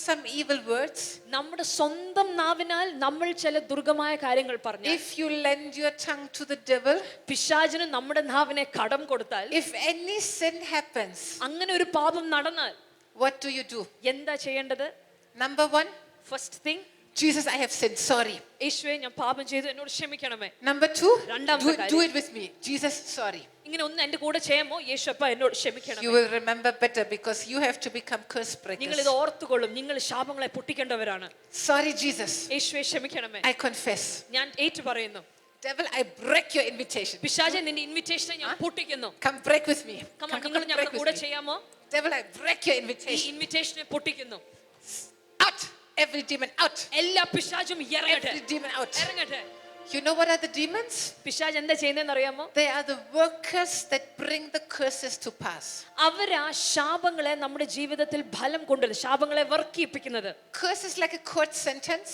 some evil words, നമ്മുടെ സ്വന്തം നാവിനാൽ നമ്മൾ ചില ദുർഗമായ കാര്യങ്ങൾ പറഞ്ഞു, if you lend your tongue to the devil, പിശാചിന് നമ്മുടെ നാവിനെ കടം കൊടുത്താൽ, if any sin happens, അങ്ങനെ ഒരു പാപം നടന്നാൽ what do you do? എന്താ ചെയ്യേണ്ടത്? Number one, first thing, Jesus, I have sinned, sorry. യേശുവേ ഞാൻ പാപം ചെയ്തു, എന്നോട് ക്ഷമിക്കണമേ. Number two, രണ്ടാമത്തെ do it with me. Jesus, sorry. ഇങ്ങനെ ഒന്ന് എന്റെ കൂടെ ചെയ്യാമോ? യേശുപ്പ എന്നോട് You ക്ഷമിക്കണമേ. will remember better because you have to become curse നിങ്ങൾ breakers. ഇത് ഓർത്തുകൊള്ളും, നിങ്ങൾ ശാപങ്ങളെ പൊട്ടിക്കേണ്ടവരാണ്. Sorry, Jesus, യേശുവേ ക്ഷമിക്കണമേ, I confess. ഞാൻ ഏറ്റു പറയുന്നു. Devil, I break your invitation. പിശാചേ, നിന്റെ ഇൻവിറ്റേഷനെ ഞാൻ പൊട്ടിക്കുന്നു. Come break with me. Come on, നിങ്ങൾ ഞങ്ങളുടെ break കൂടെ with me. ചെയ്യാമോ? Devil, I break your ഈ invitation. ഇൻവിറ്റേഷനെ പൊട്ടിക്കുന്നു. Out. Every demon out. എല്ലാ പിശാചും ഇറങ്ങട്ടെ, Every demon out. ഇറങ്ങട്ടെ. You know what are the demons? പിശാച് എന്താ ചെയ്യുന്നതെന്ന് അറിയാമോ? They are the workers that bring the curses to pass. അവരാ ശാപങ്ങളെ നമ്മുടെ ജീവിതത്തിൽ ഫലം കൊണ്ടുവരും, ശാപങ്ങളെ വർക്കിപ്പിക്കുന്നത്. Curse is like a court sentence.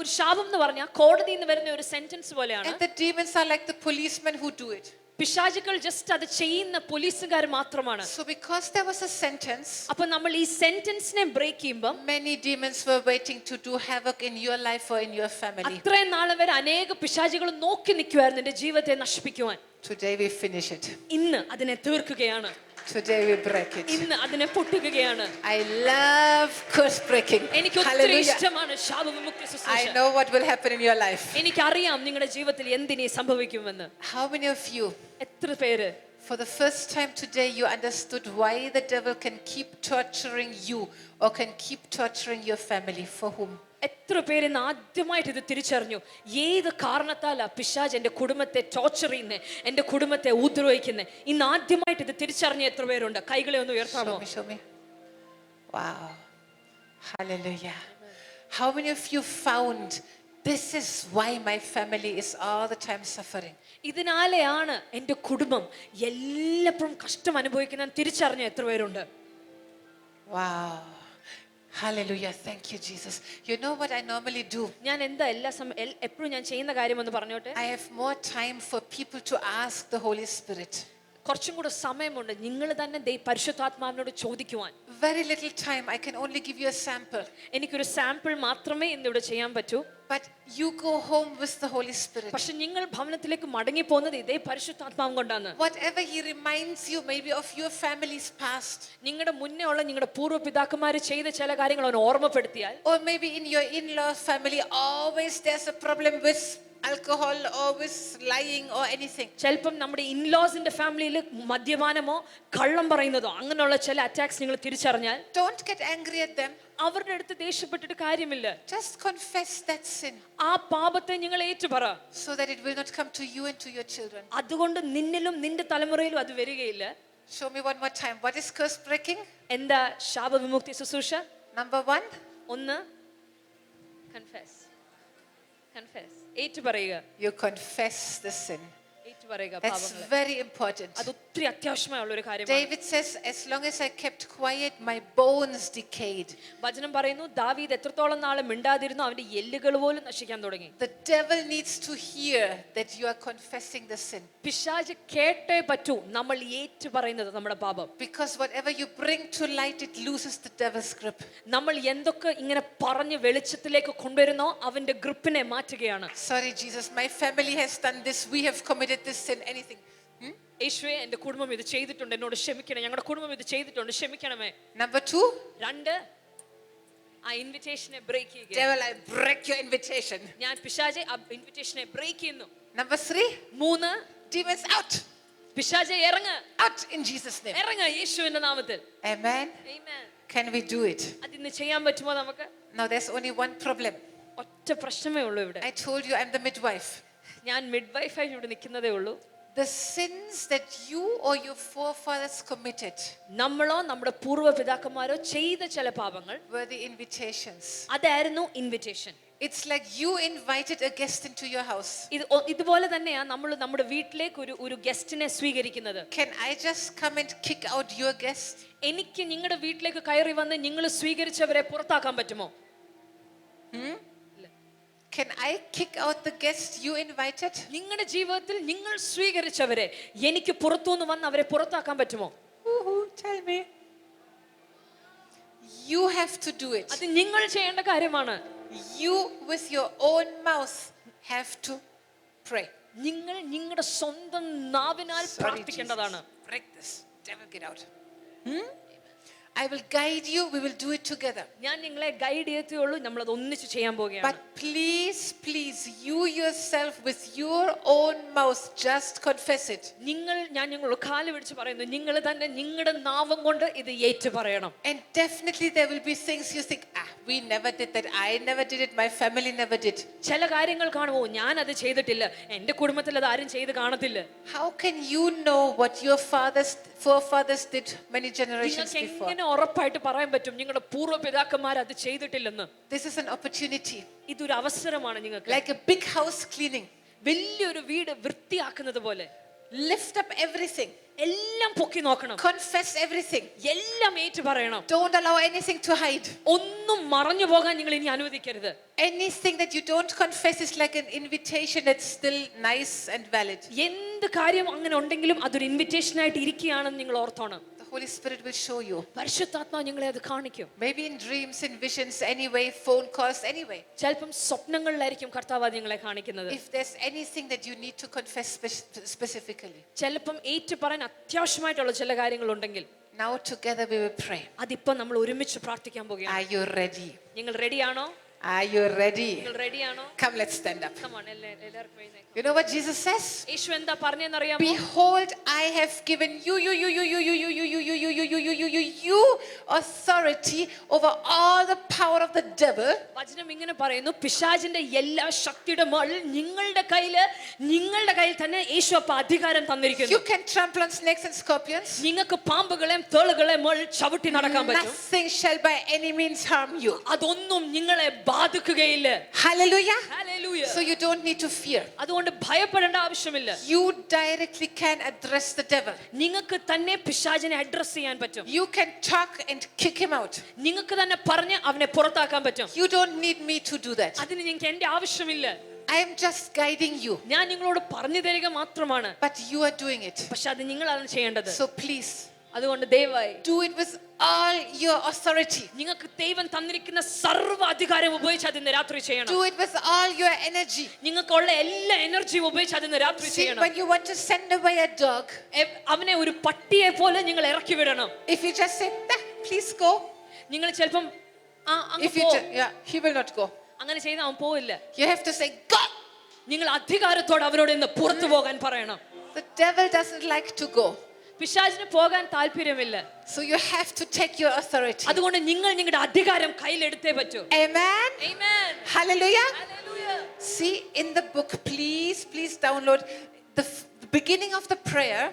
ഒരു ശാപം എന്ന് പറഞ്ഞാൽ കോടതിയിൽ നിന്ന് വരുന്ന ഒരു സെന്റൻസ് പോലെയാണ്. And the demons are like the policemen who do it. പിശാചുക്കൾ ജസ്റ്റ് അത് ചെയ്യുന്ന പോലീസുകാർ മാത്രമാണ്. So because there was a sentence, അപ്പൊ നമ്മൾ ഈ സെന്റൻസിനെ ബ്രേക്ക് ചെയ്യുമ്പോൾ many demons were waiting to do havoc in your life or in your family. അത്രയും നാളെ വരെ അനേക പിശാചുകൾ നോക്കി നിൽക്കുമായിരുന്നു നിന്റെ ജീവിതത്തെ നശിപ്പിക്കുവാൻ. Today we finish it. ഇന്ന് അതിനെ തീർക്കുകയാണ്. Today we break it. ഇന്ന് അതിനെ പൊട്ടിക്കുകയാണ്. I love curse breaking. എനിക്ക് ഒത്തിരി Hallelujah. ഇഷ്ടമാണ് ശാപവിമുക്തി ശുശ്രൂഷ. I know what will happen in your life. എനിക്കറിയാം നിങ്ങളുടെ ജീവിതത്തിൽ എന്തിനീ സംഭവിക്കുമെന്ന്. How many of you, എത്ര പേര് for the first time today, you understood why the devil can keep torturing you or can keep torturing your family? For whom? എത്ര പേര് ഇന്ന് ആദ്യമായിട്ട് ഇത് തിരിച്ചറിഞ്ഞു? ഏത് കാരണത്താലാ പിശാച് എന്റെ കുടുംബത്തെ ടോർച്ചർ ചെയ്യുന്നേ, എന്റെ കുടുംബത്തെ ഉപദ്രവിക്കുന്നേ? ഇന്ന് ആദ്യമായിട്ട് ഇത് തിരിച്ചറിഞ്ഞ എത്ര പേരുണ്ട്? കൈകളെ ഒന്ന് ഉയർത്താമോ? Show me. Wow. Hallelujah. How many of you found this is why my family is all the time suffering? ഇതിനാലെയാണ് എന്റെ കുടുംബം എല്ലാപ്പോഴും കഷ്ടം അനുഭവിക്കുന്ന തിരിച്ചറിഞ്ഞ എത്ര പേരുണ്ട്? Wow. Hallelujah. Thank you, Jesus. You know what I normally do? ഞാൻ എന്താ എപ്പോഴും ഞാൻ ചെയ്യുന്ന കാര്യം ഒന്ന് പറഞ്ഞോട്ടെ. I have more time for people to ask the Holy Spirit. കുറച്ചും കൂടെ സമയമുണ്ട് നിങ്ങൾ തന്നെ പരിശുദ്ധാത്മാവിനോട് ചോദിക്കുവാൻ. Very little time. I can only give you a sample. എനിക്കൊരു സാമ്പിൾ മാത്രമേ ഇന്നിവിടെ ചെയ്യാൻ പറ്റൂ. But you go home with the Holy Spirit. പക്ഷെ നിങ്ങൾ ഭവനത്തിലേക്ക് മടങ്ങി പോകുന്നത് ഇതേ പരിശുദ്ധാത്മാവ് കൊണ്ടാണ്. Whatever He reminds you maybe of your family's past. നിങ്ങളുടെ മുന്നേ ഉള്ള നിങ്ങളുടെ പൂർവ്വപിതാക്കന്മാർ ചെയ്ത ചില കാര്യങ്ങൾ അവൻ ഓർമ്മപ്പെടുത്തിയാൽ, Or maybe in your in-laws family always there's a problem with alcohol or with lying or anything. ചിലപ്പം നമ്മുടെ ഇൻലോസിന്റെ ഫാമിലിയിൽ മദ്യപാനമോ കള്ളം പറയുന്നതോ അങ്ങനെയുള്ള ചില അറ്റാക്സ് നിങ്ങൾ തിരിച്ചറിഞ്ഞാൽ, Don't get angry at them. അവരുടെ അടുത്ത് ദേഷ്യപ്പെട്ടിട്ട് കാര്യമില്ല. Just confess that sin ആ പാപത്തെ നിങ്ങൾ ഏറ്റുപറ. so that it will not come to you and to your children. അതുകൊണ്ട് നിന്നിലും നിന്റെ തലമുറയിലും അത് വരികയില്ല. Show me one more time. What is curse breaking? എന്താ ശാപവിമുക്തി ശുശ്രൂഷ? Number one, ഒന്ന്, കൺഫെസ്. കൺഫെസ്, ഏറ്റുപറയുക. you confess the sin. ഏറ്റുപറയുക That's പാപങ്ങളെ. very important. അത് ഒത്തിരി അത്യാവശ്യമായുള്ള ഒരു കാര്യമാണ്. David says, as long as I kept quiet, my bones decayed. വചനം പറയുന്നു, ദാവീദ് എത്രത്തോളം നാൾ മിണ്ടാതിരുന്നു അവന്റെ എല്ലുകൾ പോലും നശിക്കാൻ തുടങ്ങി. The devil needs to hear that you are confessing the sin. പിശാച് കേട്ടേ പറ്റൂ നമ്മൾ ഏറ്റു പറയുന്നത് നമ്മുടെ പാപം. Because whatever you bring to light, it loses the devil's grip. നമ്മൾ എന്തൊക്കെ ഇങ്ങനെ പറഞ്ഞ് വെളിച്ചത്തിലേക്ക് കൊണ്ടുവരുന്നോ അവന്റെ ഗ്രിപ്പിനെ മാറ്റുകയാണ്. Sorry, Jesus, my family has done this. We have committed this sin. Anything. യേശുവേ എന്റെ കുടുംബം ഇത് ചെയ്തിട്ടുണ്ട്, എന്നോട് ക്ഷമിക്കണം. ഞങ്ങളുടെ കുടുംബം ഇത് ചെയ്തിട്ടുണ്ട്, ക്ഷമിക്കണമേ. Number two, രണ്ട്, ആ ഇൻവിറ്റേഷനെ ബ്രേക്ക് ചെയ്യുക. devil, I break your invitation. ഞാൻ പിശാചെ ആ ഇൻവിറ്റേഷനെ ബ്രേക്ക് ചെയ്യുന്നു. Number three, മൂന്ന്, demons out. പിശാചെ ഇറങ്ങ്, Out in Jesus' name. ഇറങ്ങ് യേശുവിന്റെ നാമത്തിൽ. Amen. Amen. Can we do it? അതിന്ന് ചെയ്യാൻ പറ്റുമോ നമുക്ക്? Now there's only one problem. ഒറ്റ പ്രശ്നമേ ഉള്ളൂ ഇവിടെ. I told you I'm the midwife. ഞാൻ മിഡ്വൈഫായി ഇവിടെ നിൽക്കുന്നതേ ഉള്ളൂ. The sins that you or your forefathers committed നമ്മളോ നമ്മുടെ പൂർവ്വപിതാക്കന്മാരോ ചെയ്ത ചില പാപങ്ങൾ were the invitations. അതായിരുന്നു invitation. It's like you invited a guest into your house. ഇതുപോലെ തന്നെയാ നമ്മൾ നമ്മുടെ വീട്ടിലേക്ക് ഒരു ഗസ്റ്റിനെ സ്വീകരിക്കുന്നത്. Can I just come and kick out your guest? എനിക്ക് നിങ്ങളുടെ വീട്ടിലേക്ക് കയറി വന്ന് നിങ്ങൾ സ്വീകരിച്ചവരെ പുറത്താക്കാൻ പറ്റുമോ? Can I kick out the guest you invited? നിങ്ങളുടെ ജീവിതത്തിൽ നിങ്ങൾ സ്വീകരിച്ചവരെ എനിക്ക് പുറത്തുനിന്ന് വന്ന് അവരെ പുറത്താക്കാൻ പറ്റുമോ? Tell me. You have to do it. അത് നിങ്ങൾ ചെയ്യേണ്ട കാര്യമാണ്. You with your own mouth have to pray. നിങ്ങൾ നിങ്ങളുടെ സ്വന്തം നാവിനാൽ പ്രാർത്ഥിക്കേണ്ടതാണ്. Break this. Devil, get out. I will guide you. We will do it together. ഞാൻ നിങ്ങളെ ഗൈഡ് ചെയ്യത്തുള്ളൂ. നമ്മൾ അത് ഒന്നിച്ച് ചെയ്യാൻ പോവുകയാണ്. But please, you yourself with your own mouth just confess it. ഞാൻ നിങ്ങളോട് കാല് പിടിച്ച് പറയുന്നു, നിങ്ങൾ തന്നെ നിങ്ങളുടെ നാവും കൊണ്ട് ഇത് ഏറ്റു പറയണം. And definitely there will be things you think, we never did that. I never did it. My family never did. ചില കാര്യങ്ങൾ കാണുമോ, ഞാൻ അത് ചെയ്തിട്ടില്ല, എന്റെ കുടുംബത്തിൽ അത് ആരും ചെയ്ത് കാണത്തില്ല. How can you know what your forefathers did many generations before? എങ്ങനെ ഉറപ്പായിട്ട് പറയാൻ പറ്റും നിങ്ങളുടെ പൂർവ്വപിതാക്കന്മാർ അത് ചെയ്തിട്ടില്ലെന്ന്? This is an opportunity. ഇതൊരു അവസരമാണ് നിങ്ങൾക്ക്. Like a big house cleaning. വലിയൊരു വീട് വൃത്തിയാക്കുന്നത് പോലെ Lift up everything. എല്ലാം പൊക്കി നോക്കണം. Confess everything. എല്ലാം ഏറ്റു പറയണം. Don't allow anything to hide. ഒന്നും മറഞ്ഞു പോകാൻ നിങ്ങൾ ഇനി അനുവദിക്കരുത്. Anything that you don't confess is like an invitation that's still nice and valid. എന്ത് കാര്യം അങ്ങനെ ഉണ്ടെങ്കിലും അതൊരു ഇൻവിറ്റേഷൻ ആയിട്ട് ഇരിക്കുകയാണെന്ന് നിങ്ങൾ ഓർത്തോണം. The Holy Spirit will show you. പരിശുദ്ധാത്മാവ് നിങ്ങളെ അത് കാണിക്കും. Maybe in dreams, in visions, anyway, phone calls, anyway. ചിലപ്പം സ്വപ്നങ്ങളിലായിരിക്കും കർത്താവ് നിങ്ങളെ കാണിക്കുന്നത്. If there's anything that you need to confess specifically. ചിലപ്പം ഏറ്റു പറയാൻ അത്യാവശ്യമായിട്ടുള്ള ചില കാര്യങ്ങളുണ്ടെങ്കിൽ Now together we will pray. അതിപ്പോ നമ്മൾ ഒരുമിച്ച് പ്രാർത്ഥിക്കാൻ പോകുകയാണ്. Are you ready? നിങ്ങൾ റെഡിയാണോ? Are you ready? നിങ്ങൾ റെഡിയാണോ? Come, let's stand up. Come on, എല്ലാവർക്കും എഴുന്നേൽക്കാം. You know what Jesus says? യേശു എന്താ പറഞ്ഞതെന്ന് അറിയാമോ? Behold, I have given you authority over all the power of the devil. വചനം ഇങ്ങനെ പറയുന്നു, പിശാചിന്റെ എല്ലാ ശക്തിയുടെ മുകളിൽ നിങ്ങളുടെ കയ്യിൽ തന്നെ യേശു അപ്പോൾ അധികാരം തന്നിരിക്കുന്നു. You can trample on snakes and scorpions. നിങ്ങൾക്ക് പാമ്പുകളെയും തേളുകളെയും മുകളിൽ ചവിട്ടി നടക്കാൻ പറ്റും. Nothing shall by any means harm you. അതൊന്നും നിങ്ങളെ ബാധിക്കുകയില്ല. Hallelujah. Hallelujah. So you don't need to fear. അതുകൊണ്ട് ഭയപ്പെടേണ്ട ആവശ്യമില്ല. You directly can address the devil. നിങ്ങൾക്ക് തന്നെ പിശാചിനെ അഡ്രസ് ചെയ്യാൻ പറ്റും. You can talk and kick him out. നിങ്ങൾക്ക് തന്നെ പറഞ്ഞ് അവനെ പുറത്താക്കാൻ പറ്റും. You don't need me to do that. അതിന് നിങ്ങൾക്ക് എന്റെ ആവശ്യമില്ല. I am just guiding you. ഞാൻ നിങ്ങളോട് പറഞ്ഞു തരിക മാത്രമാണ്. But you are doing it. പക്ഷെ അത് നിങ്ങളാണ് ചെയ്യേണ്ടത്. So please അതുകൊണ്ട് ദയവായി do it with all your authority. നിങ്ങൾക്ക് ദൈവം തന്നിരിക്കുന്ന സർവ്വ അധികാരം ഉപയോഗിച്ച് അതിന് രാത്രി ചെയ്യണം. Do it with all your energy. നിങ്ങൾക്കുള്ള എല്ലാ എനർജിയും ഉപയോഗിച്ച് അതിന് രാത്രി See, ചെയ്യണം. when you want to send away a dog, അവനെ ഒരു പട്ടിയെ പോലെ നിങ്ങൾ ഇറക്കി വിടണം. if you just say, please go. നിങ്ങൾ ചിലപ്പം he will not go. അങ്ങനെ ചെയ്താൽ അവൻ പോവില്ല. You have to say, go. നിങ്ങൾ അധികാരത്തോടെ അവരോട് ഇന്ന് പുറത്തു പോകാൻ പറയണം. The devil doesn't like to go. പിശാചിന് പോകാൻ താല്പര്യമില്ല. So you have to take your authority. അതുകൊണ്ട് നിങ്ങൾ നിങ്ങളുടെ അധികാരം കയ്യിലെടുത്തേ പറ്റൂ. Amen. Amen. Hallelujah. Hallelujah. See in the book, please download the beginning of the prayer.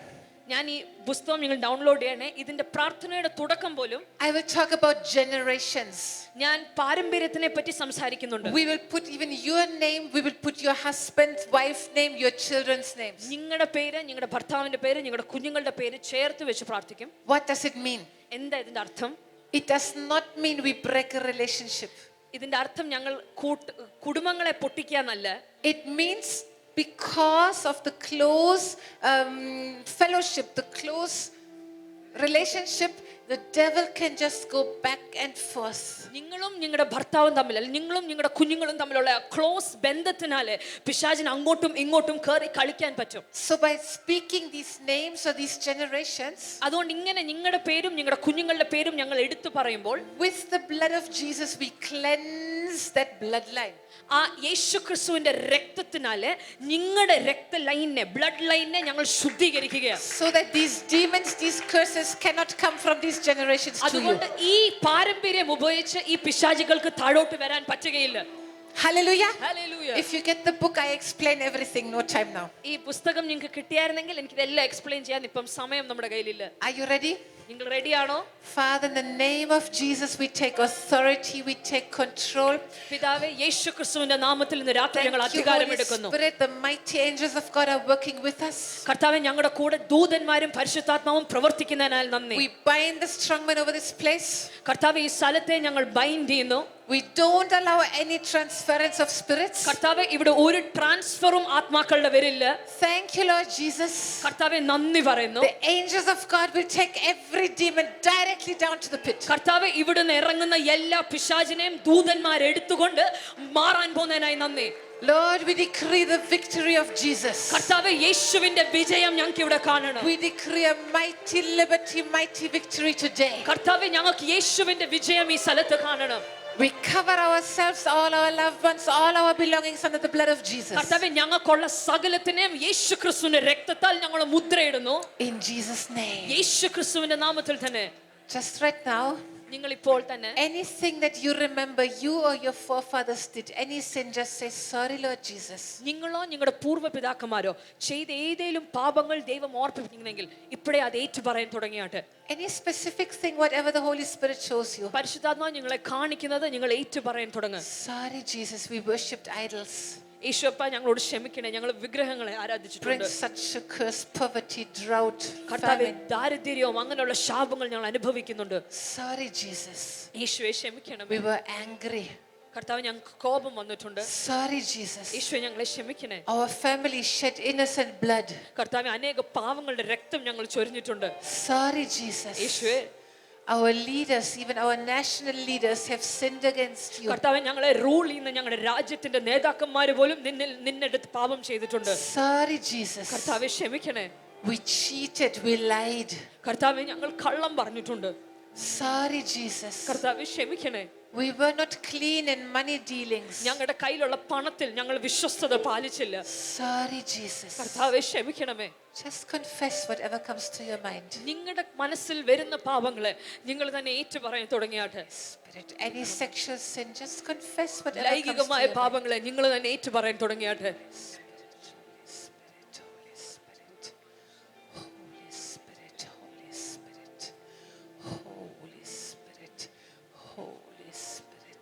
ഞാൻ ഈ പുസ്തകം നിങ്ങൾ ഡൗൺലോഡ് ചെയ്യണേ. ഇതിന്റെ പ്രാർത്ഥനയുടെ തുടക്കം പോലും I will talk about generations. ഞാൻ പാരമ്പര്യത്തിനെ പറ്റി സംസാരിക്കുന്നുണ്ട്. We will put even your name, we will put your husband's wife's name, your children's names. നിങ്ങളുടെ പേര്, നിങ്ങളുടെ ഭർത്താവിന്റെ പേര്, നിങ്ങളുടെ കുഞ്ഞുങ്ങളുടെ പേര് ചേർത്ത് വെച്ച് പ്രാർത്ഥിക്കും. What does it mean? എന്താ ഇതിന്റെ അർത്ഥം? It does not mean we break a relationship. ഇതിന്റെ അർത്ഥം ഞങ്ങൾ കുടുംബങ്ങളെ പൊട്ടിക്കാന്നല്ല. It means because of the close fellowship, the close relationship, the devil can just go back and forth. നിങ്ങളും നിങ്ങളുടെ ഭർത്താവും തമ്മിൽ, അല്ലെങ്കിൽ നിങ്ങളും നിങ്ങളുടെ കുഞ്ഞുങ്ങളും തമ്മിലുള്ള ക്ലോസ് ബന്ധത്തിനാല് പിശാചിന് അങ്ങോട്ടും ഇങ്ങോട്ടും കയറി കളിക്കാൻ പറ്റും. So by speaking these names or these generations, അതുകൊണ്ട് ഇങ്ങനെ നിങ്ങളുടെ പേരും നിങ്ങളുടെ കുഞ്ഞുങ്ങളുടെ പേരും ഞങ്ങൾ എടുത്തു പറയുമ്പോൾ, with the blood of Jesus we cleanse that bloodline. ആ യേശുക്രിസ്തുവിന്റെ രക്തത്തിനാല് നിങ്ങളുടെ രക്തലൈനെ, ബ്ലഡ് ലൈനെ ഞങ്ങൾ ശുദ്ധീകരിക്കുകയാണ്. So that these demons, these curses cannot come from these generations to you. അതുകൊണ്ട് ഈ പാരമ്പര്യം ഉപയോഗിച്ച് ഈ പിശാചികൾക്ക് താഴോട്ട് വരാൻ പറ്റുകയില്ല. Hallelujah. Hallelujah. If you get the book, I explain everything. No time now. ഈ പുസ്തകം നിങ്ങൾക്ക് കിട്ടിയായിരുന്നെങ്കിൽ എനിക്ക് ഇതെല്ലാം എക്സ്പ്ലെയിൻ ചെയ്യാൻ ഇപ്പം സമയം നമ്മുടെ കയ്യിലില്ല. Are you ready? നിങ്ങൾ റെഡിയാണോ? Father, in the name of Jesus, we take authority, we take control. പിതാവേ, യേശുക്രിസ്തുവിന്റെ നാമത്തിൽ ഇന്ന് രാത്രി ഞങ്ങൾ Thank you, അധികാരം Holy എടുക്കുന്നു. Spirit. The mighty angels of God are working with us. കർത്താവേ, ഞങ്ങളുടെ കൂടെ ദൂതന്മാരും പരിശുദ്ധാത്മാവും പ്രവർത്തിക്കുന്നതിനാൽ നന്ദി. We bind the strong man over this place. കർത്താവേ, ഈ സ്ഥലത്തെ ഞങ്ങൾ ബൈൻഡ് ചെയ്യുന്നു. We don't allow any transference of spirits. കർത്താവേ, ഇവിടെ ഒരു ട്രാൻസ്ഫറും ആത്മാക്കളുടെ വരില്ല. Thank you, Lord Jesus. കർത്താവേ, നന്ദി പറയുന്നു. The angels of God will take every every demon directly down to the pit. കർത്താവേ ഇവിടുന്ന് ഇറങ്ങുന്ന എല്ലാ പിശാചിനെയും ദൂതന്മാർ എടുത്തുകൊണ്ട് മാറാൻ പോകുന്നതിനായി നന്ദി. Lord, we decree the victory of Jesus. കർത്താവേ യേശുവിന്റെ വിജയം ഞങ്ങൾക്ക് ഇവിടെ കാണണം. We decree a mighty liberty, mighty victory today. കർത്താവേ ഞങ്ങൾക്ക് യേശുവിന്റെ വിജയം ഈ സ്ഥലത്ത് കാണണം. We cover ourselves, all our loved ones, all our belongings under the blood of Jesus. കർത്താവേ ഞങ്ങൾക്കുള്ള സകലത്തിനെയും യേശുക്രിസ്തുവിന്റെ രക്തത്താൽ ഞങ്ങൾ മുദ്രയിടുന്നു. In Jesus' name. യേശുക്രിസ്തുവിന്റെ നാമത്തിൽ തന്നെ. Just right now, നിങ്ങൾ ഇപ്പോൾ തന്നെ anything that you remember you or your forefathers did, any sin, just say, sorry, Lord Jesus. നിങ്ങളോ നിങ്ങളുടെ പൂർവ്വപിതാക്കന്മാരോ ചെയ്ത ഏതെങ്കിലും പാപങ്ങൾ ദൈവം ഓർപ്പിക്കുന്നെങ്കിൽ ഇപ്പോഴേ അത് ഏറ്റു പറയാൻ തുടങ്ങിയാട്ടെ. Any specific thing, whatever the Holy Spirit shows you. പരിശുദ്ധാത്മാവ് നിങ്ങളെ കാണിക്കുന്നത് നിങ്ങൾ ഏറ്റു പറയാൻ തുടങ്ങുക. Sorry, Jesus, we worshipped idols. യേശുവപ്പ ഞങ്ങളോട് ക്ഷമിക്കണേ, ഞങ്ങൾ വിഗ്രഹങ്ങളെ Bring ആരാധിച്ചിട്ടുണ്ട്. such a curse, poverty, drought, കർത്താവേ famine. ദാരിദ്ര്യവും അങ്ങനെയുള്ള ശാപങ്ങൾ ഞങ്ങൾ അനുഭവിക്കുന്നുണ്ട്. Sorry, Jesus. യേശുവെ ക്ഷമിക്കണം. We were angry. കർത്താവ് ഞങ്ങൾക്ക് കോപം വന്നിട്ടുണ്ട്. Sorry, Jesus. യേശുവെ ഞങ്ങളെ ക്ഷമിക്കണേ. Our family shed innocent blood. കർത്താവെ അനേക പാവങ്ങളുടെ രക്തം ഞങ്ങൾ ചൊരിഞ്ഞിട്ടുണ്ട്. Sorry, Jesus. യേശുവെ Our leaders, even our national leaders, have sinned against you. കർത്താവെ ഞങ്ങളെ റൂൾ ചെയ്യുന്ന ഞങ്ങളുടെ രാജ്യത്തിന്റെ നേതാക്കന്മാര് പോലും നിന്നെടുത്ത് പാപം ചെയ്തിട്ടുണ്ട്. Sorry, Jesus. കർത്താവെ ക്ഷമിക്കണേ. We cheated, we lied. കർത്താവെ ഞങ്ങൾ കള്ളം പറഞ്ഞിട്ടുണ്ട്. Sorry, Jesus. കർത്താവെ ക്ഷമിക്കണേ. We were not clean in money dealings. ഞങ്ങളുടെ കയ്യിലുള്ള പണത്തിൽ ഞങ്ങൾ വിശ്വസ്തത പാലിച്ചില്ല. Sorry, Jesus. കർത്താവെ ക്ഷമിക്കണമേ. Just confess whatever comes to your mind. നിങ്ങളുടെ മനസ്സിൽ വരുന്ന പാപങ്ങളെ നിങ്ങൾ തന്നെ ഏറ്റു പറയാൻ തുടങ്ങിയാട്ടെ. Spirit, any sexual sin, just confess whatever comes to ലൈംഗികമായ your mind. പാപങ്ങളെ നിങ്ങൾ തന്നെ ഏറ്റു പറയാൻ തുടങ്ങിയാട്ടെ. Spirit, Holy Spirit, Holy Spirit, Holy Spirit, Holy Spirit, Holy Spirit,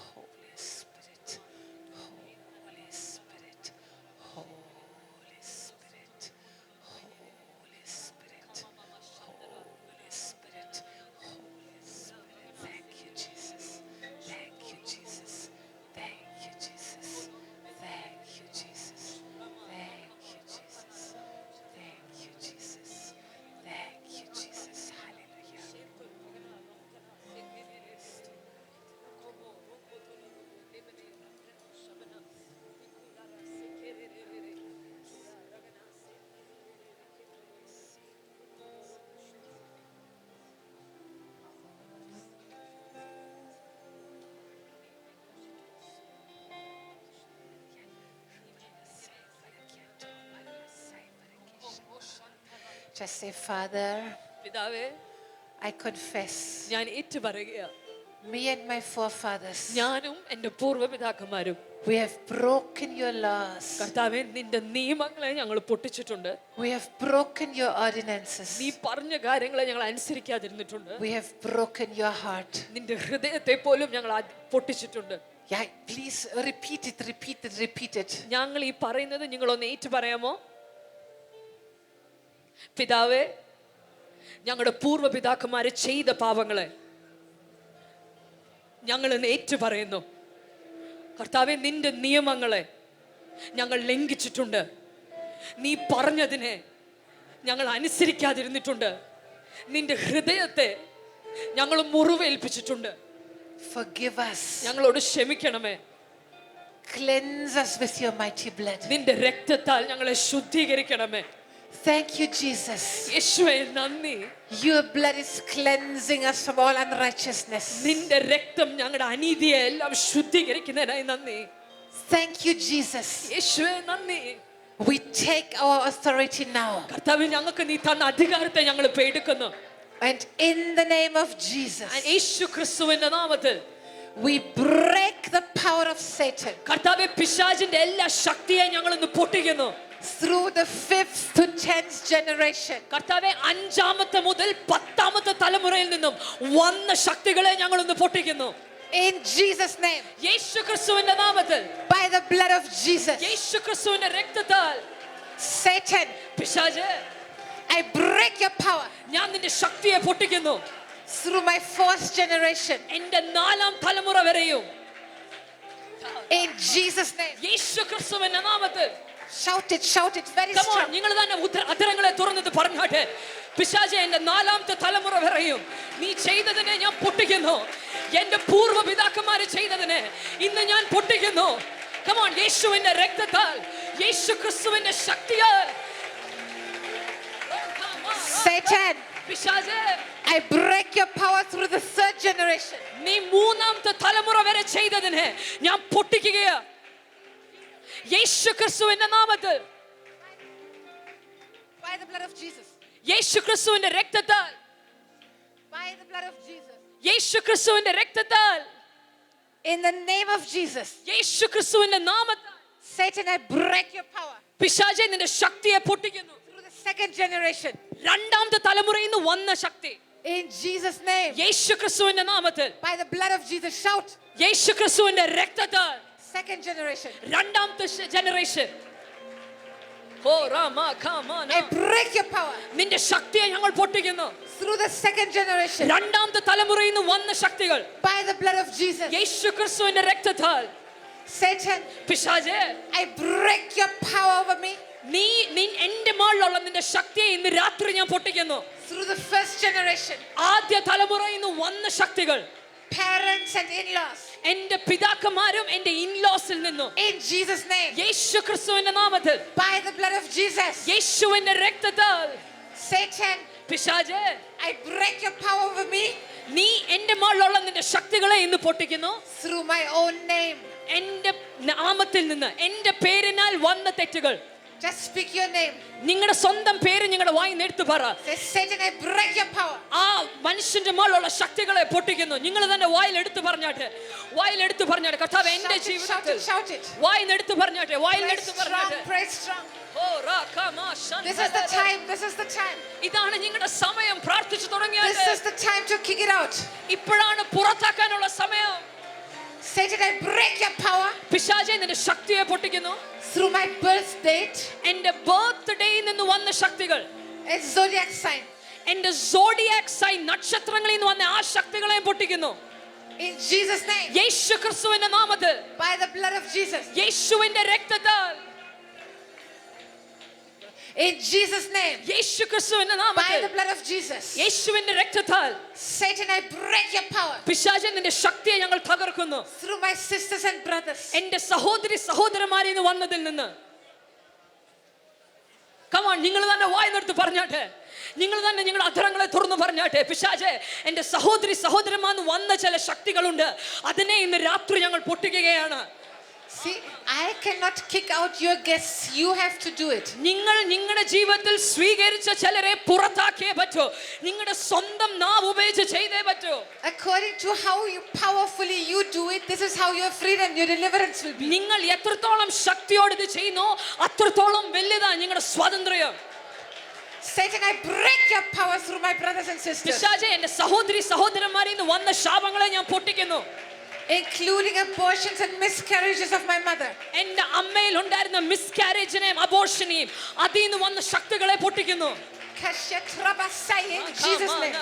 Holy Spirit, Holy Spirit, Holy Spirit, Holy Spirit, Holy Spirit, Holy Spirit. Thank you, Jesus. Thank you, Jesus. Thank you, Jesus. Thank you, Jesus. Thank you, Jesus. Thank you, Jesus. Thank you, Jesus. Hallelujah. Just say, Father, പിതാവേ I confess, ഞാൻ ഏറ്റു പറയുക, me and my forefathers, ഞാനും എന്റെ പൂർവ്വപിതാക്കന്മാരും we have broken your laws. കർത്താവേ നിന്റെ നിയമങ്ങളെ ഞങ്ങൾ പൊട്ടിച്ചിട്ടുണ്ട്. We have broken your ordinances. നീ പറഞ്ഞ കാര്യങ്ങളെ ഞങ്ങൾ അനുസരിക്കാതിരുന്നിട്ടുണ്ട്. We have broken your heart. നിന്റെ ഹൃദയത്തെ പോലും ഞങ്ങൾ പൊട്ടിച്ചിട്ടുണ്ട്. Yeah, please repeat it, repeat it, repeat it. ഞങ്ങൾ ഈ പറയുന്നത് നിങ്ങളൊന്ന് ഏറ്റു പറയാമോ? പിതാവേ, ഞങ്ങളുടെ പൂർവ്വപിതാക്കന്മാര് ചെയ്ത പാപങ്ങളെ ഞങ്ങൾ ഏറ്റു പറയുന്നു. കർത്താവേ, നിന്റെ നിയമങ്ങളെ ഞങ്ങൾ ലംഘിച്ചിട്ടുണ്ട്. നീ പറഞ്ഞതിനെ ഞങ്ങൾ അനുസരിക്കാതിരുന്നിട്ടുണ്ട്. നിന്റെ ഹൃദയത്തെ ഞങ്ങൾ മുറിവേൽപ്പിച്ചിട്ടുണ്ട്. Forgive us. ഞങ്ങളോട് ക്ഷമിക്കണമേ. Cleanse us with your mighty blood. നിന്റെ രക്തത്താൽ ഞങ്ങളെ ശുദ്ധീകരിക്കണമേ. Thank you, Jesus. യേശുവേ നന്ദി. Your blood is cleansing us from all unrighteousness. നിന്റെ രക്തം ഞങ്ങളുടെ അനീതിയെ എല്ലാം ശുദ്ധീകരിക്കുന്നതിനായി നന്ദി. Thank you, Jesus. യേശുവേ നന്ദി. We take our authority now. കർത്താവേ, ഞങ്ങൾക്ക് നീ തന്ന അധികാരത്തെ ഞങ്ങൾ ഇപ്പോൾ എടുക്കുന്നു. And in the name of Jesus, യേശു ക്രിസ്തുവിന്റെ നാമത്തിൽ we break the power of Satan കർത്താവേ, പിശാചിന്റെ എല്ലാ ശക്തിയെ ഞങ്ങൾ ഇന്ന് പൊട്ടിക്കുന്നു. through the 5th to 10th generation. കർത്താവേ, 5ാമത്തെ മുതൽ 10ാമത്തെ തലമുറയിൽ നിന്നും വന്ന ശക്തികളെ ഞങ്ങൾ ഇന്ന് പൊട്ടിക്കുന്നു. In Jesus' name, യേശു ക്രിസ്തുവിന്റെ നാമത്തിൽ, by the blood of Jesus, യേശു ക്രിസ്തുവിന്റെ രക്തത്താൽ Satan, പിശാചേ, I break your power ഞാൻ നിന്റെ ശക്തിയെ പൊട്ടിക്കുന്നു. through my 4th generation. എന്റെ 4ാം തലമുറ വരെയും In Jesus' name. യേശു ക്രിസ്തുവിന്റെ നാമത്തിൽ. Shout it very Come on, strong. നിങ്ങൾ തന്നെ അധരങ്ങളെ തുറന്നിട്ട് പറഞ്ഞാട്ടെ. പിശാചേ, എന്റെ നാലാമത്തെ തലമുറ വരെയും നീ ചെയ്തതിനെ ഞാൻ പൊട്ടിക്കുന്നു. എന്റെ പൂർവ്വ പിതാക്കന്മാര് ചെയ്തതിനെ ഇന്ന് ഞാൻ പൊട്ടിക്കുന്നു. Come on, യേശുവിന്റെ രക്തത്താൽ, യേശു ക്രിസ്തുവിന്റെ ശക്തിയാൽ. Satan, പിശാചേ, I break your power through the third generation. നീ മൂന്നാമത്തെ തലമുറ വരെ ചെയ്തതിനെ ഞാൻ പൊട്ടിക്കുകയാ യേശു ക്രിസ്തുവിന്റെ നാമത്തിൽ. By the blood of Jesus. യേശു ക്രിസ്തുവിന്റെ രക്തത്താൽ, By the blood of Jesus. യേശു ക്രിസ്തുവിന്റെ രക്തത്താൽ, In the name of Jesus. യേശു ക്രിസ്തുവിന്റെ നാമത്താൽ. Satan, I break your power പിശാചേ, നിന്റെ ശക്തിയെ പൊട്ടിക്കുന്നു. through the second generation. രണ്ടാമത്തെ തലമുറയിൽ നിന്ന് വന്ന ശക്തി In Jesus' name. യേശു ക്രിസ്തുവിന്റെ നാമത്തിൽ, By the blood of Jesus. Shout. യേശു ക്രിസ്തുവിന്റെ രക്തത്താൽ. Second generation. രണ്ടാമത്തെ ജനറേഷൻ, ഓ രാമ കാമാന, I break your power നിന്റെ ശക്തിയെ ഞങ്ങൾ പൊട്ടിക്കുന്നു. through the second generation. രണ്ടാമത്തെ തലമുറയിൽ നിന്ന് വന്ന ശക്തികൾ By the blood of Jesus. യേശു ക്രിസ്തുവിന്റെ രക്തത്താൽ. Satan, പിശാചേ, I break your power over me നീ എന്റെ മേലുള്ള നിന്റെ ശക്തിയെ ഇന്ന് രാത്രി ഞാൻ പൊട്ടിക്കുന്നു. through the first generation. ആദ്യ തലമുറയിൽ നിന്ന് വന്ന ശക്തികൾ, Parents and in-laws. എന്റെ പിതാക്കന്മാരും എന്റെ ഇൻലോസിൽ നിന്നും In Jesus' name. യേശു ക്രിസ്തുവിന്റെ നാമത്തിൽ, By the blood of Jesus. യേശുവിന്റെ രക്തത്താൽ. Satan, പിശാചേ, I break your power over me നീ എന്റെ മേലുള്ള നിന്റെ ശക്തികളെ ഇന്ന് പൊട്ടിക്കുന്നു. through my own name. എന്റെ നാമത്തിൽ നിന്ന്, എന്റെ പേരിനാൽ വന്ന തെറ്റുകൾ. Just speak your name. നിങ്ങളുടെ സ്വന്തം പേര് നിങ്ങളുടെ വായിന്ന് എടുത്തു പറ. Say, Satan, I break your power ആ മനുഷ്യന്റെ മേലുള്ള ശക്തികളെ പൊട്ടിക്കുന്നു. നിങ്ങൾ തന്നെ വായിൽ എടുത്തു പറഞ്ഞാട്ടെ, വായിൽ എടുത്തു പറഞ്ഞാട്ടെ. കർത്താവ് എന്റെ Shout it, shout ജീവിതത്തിൽ it, shout it. വായിന്ന് എടുത്തു പറഞ്ഞാട്ടെ, വായിൽ Pray എടുത്തു strong, പറഞ്ഞാട്ടെ. pray strong. Oh രാകാമാ Shantha. This is the time, this is the time. ഇതാണ് നിങ്ങളുടെ സമയം. പ്രാർത്ഥിച്ചു This തുടങ്ങിയാട്ടെ. is the time to kick it out. ഇപ്പോഴാണ് പുറത്താക്കാനുള്ള സമയം. Satan, I break your power പിശാചേ, നിന്റെ ശക്തിയെ പൊട്ടിക്കുന്നു. through my birth date എന്റെ ബർത്ത്ഡേയിൽ നിന്ന് വന്ന ശക്തികൾ, and zodiac sign. എന്റെ സോഡിയാക് സൈൻ നക്ഷത്രങ്ങളിൽ നിന്ന് വന്ന ആ ശക്തികളെ പൊട്ടിക്കുന്നു. In Jesus' name. യേശു ക്രിസ്തുവിന്റെ നാമത്തിൽ, By the blood of Jesus. യേശുവിന്റെ രക്തത്താൽ, In Jesus' name. യേശു ക്രിസ്തുവിന്റെ By നാമത്തിൽ, the blood of Jesus. യേശുവിന്റെ രക്തത്താൽ. Satan, I break your power പിശാചേ, നിന്റെ ശക്തിയെ ഞങ്ങൾ തകർക്കുന്നു. through my sisters and brothers. എന്റെ സഹോദരി സഹോദരന്മാരിൽ നിന്ന് വന്നതിൽ നിന്ന്. കമാൺ, നിങ്ങൾ തന്നെ വായി നിർത്തി പറഞ്ഞാട്ടെ, നിങ്ങൾ തന്നെ നിങ്ങളുടെ അധരങ്ങളെ തുറന്നു പറഞ്ഞാട്ടെ. പിശാചേ, എന്റെ സഹോദരി സഹോദരന്മാരിൽ വന്ന ചില ശക്തികളുണ്ട്, അതിനെ ഇന്ന് രാത്രി ഞങ്ങൾ പൊട്ടിക്കുകയാണ്. See, I cannot kick out your guests. You have to do it. നിങ്ങൾ നിങ്ങളുടെ ജീവിതത്തിൽ സ്വീകരിച്ച ചിലരെ പുറത്താക്കിയേ പറ്റൂ. നിങ്ങളുടെ സ്വന്തം നാവ് ഉപയോഗിച്ച് ചെയ്തേ പറ്റൂ. According to how powerfully you do it, this is how your freedom, your deliverance will be. നിങ്ങൾ എത്രത്തോളം ശക്തിയോടെ ഇത് ചെയ്യുന്നു, അത്രത്തോളം വലുതാണ് നിങ്ങളുടെ സ്വാതന്ത്ര്യം. Satan, I break your power through my brothers and sisters, പിശാചേ, എന്റെ സഹോദരി സഹോദരന്മാരിൽ നിന്ന് വന്ന ശാപങ്ങളെ ഞാൻ പൊട്ടിക്കുന്നു. including abortions and miscarriages of my mother. എന്റെ അമ്മയിൽ ഉണ്ടായിരുന്ന മിസ്കാരേജിനെയും അബോർഷനെയും അതിൽ നിന്ന് വന്ന ശക്തികളെ പൊട്ടിക്കുന്നു. In Jesus' name.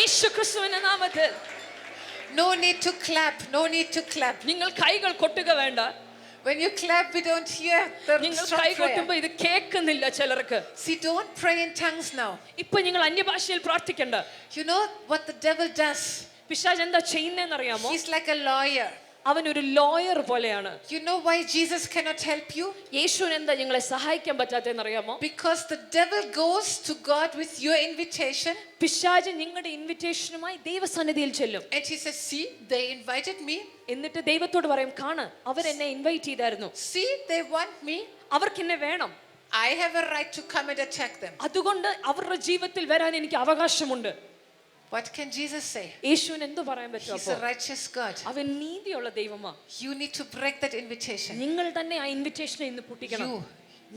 യേശു ക്രിസ്തുവിന്റെ നാമത്തിൽ. No need to clap. No need to clap. നിങ്ങൾ കൈകൾ കൊട്ടുക വേണ്ട. When you clap, we don't hear the നിങ്ങൾ strong കൈ prayer. കൊട്ടുമ്പോ ഇത് കേൾക്കുന്നില്ല ചിലർക്ക്. See, don't pray in tongues now. ഇപ്പൊ നിങ്ങൾ അന്യഭാഷയിൽ പ്രാർത്ഥിക്കണ്ട. You know what the devil does? പിശാച് എന്താ ചെയ്യുന്നതെന്ന് അറിയാമോ? He's like a lawyer. അവൻ ഒരു ലോയർ പോലെയാണ്. You know why Jesus cannot help you? യേശുവിന് എന്താ നിങ്ങളെ സഹായിക്കാൻ പറ്റാത്തതെന്ന് അറിയാമോ? Because the devil goes to God with your invitation പിശാച് നിങ്ങളുടെ ഇൻവിറ്റേഷനുമായി ദൈവസന്നിധിയിൽ ചെല്ലും. and he says, see, they invited me. എന്നിട്ട് ദൈവത്തോട് പറയും, കാണ്, അവരെന്നെ ഇൻവൈറ്റ് ചെയ്തായിരുന്നു, See, they want me. അവർക്ക് എന്നെ വേണം, I have a right to come and attack them. അതുകൊണ്ട് അവരുടെ ജീവിതത്തിൽ വരാൻ എനിക്ക് അവകാശമുണ്ട്. What can Jesus say? യേശുവിന് എന്തു പറയാൻ പറ്റും? He's a righteous God. അവൻ നീതിയുള്ള ദൈവമാ. You need to break that invitation. നിങ്ങൾ തന്നെ ആ ഇൻവിറ്റേഷനെ ഇന്ന് പൊട്ടിക്കണം. You,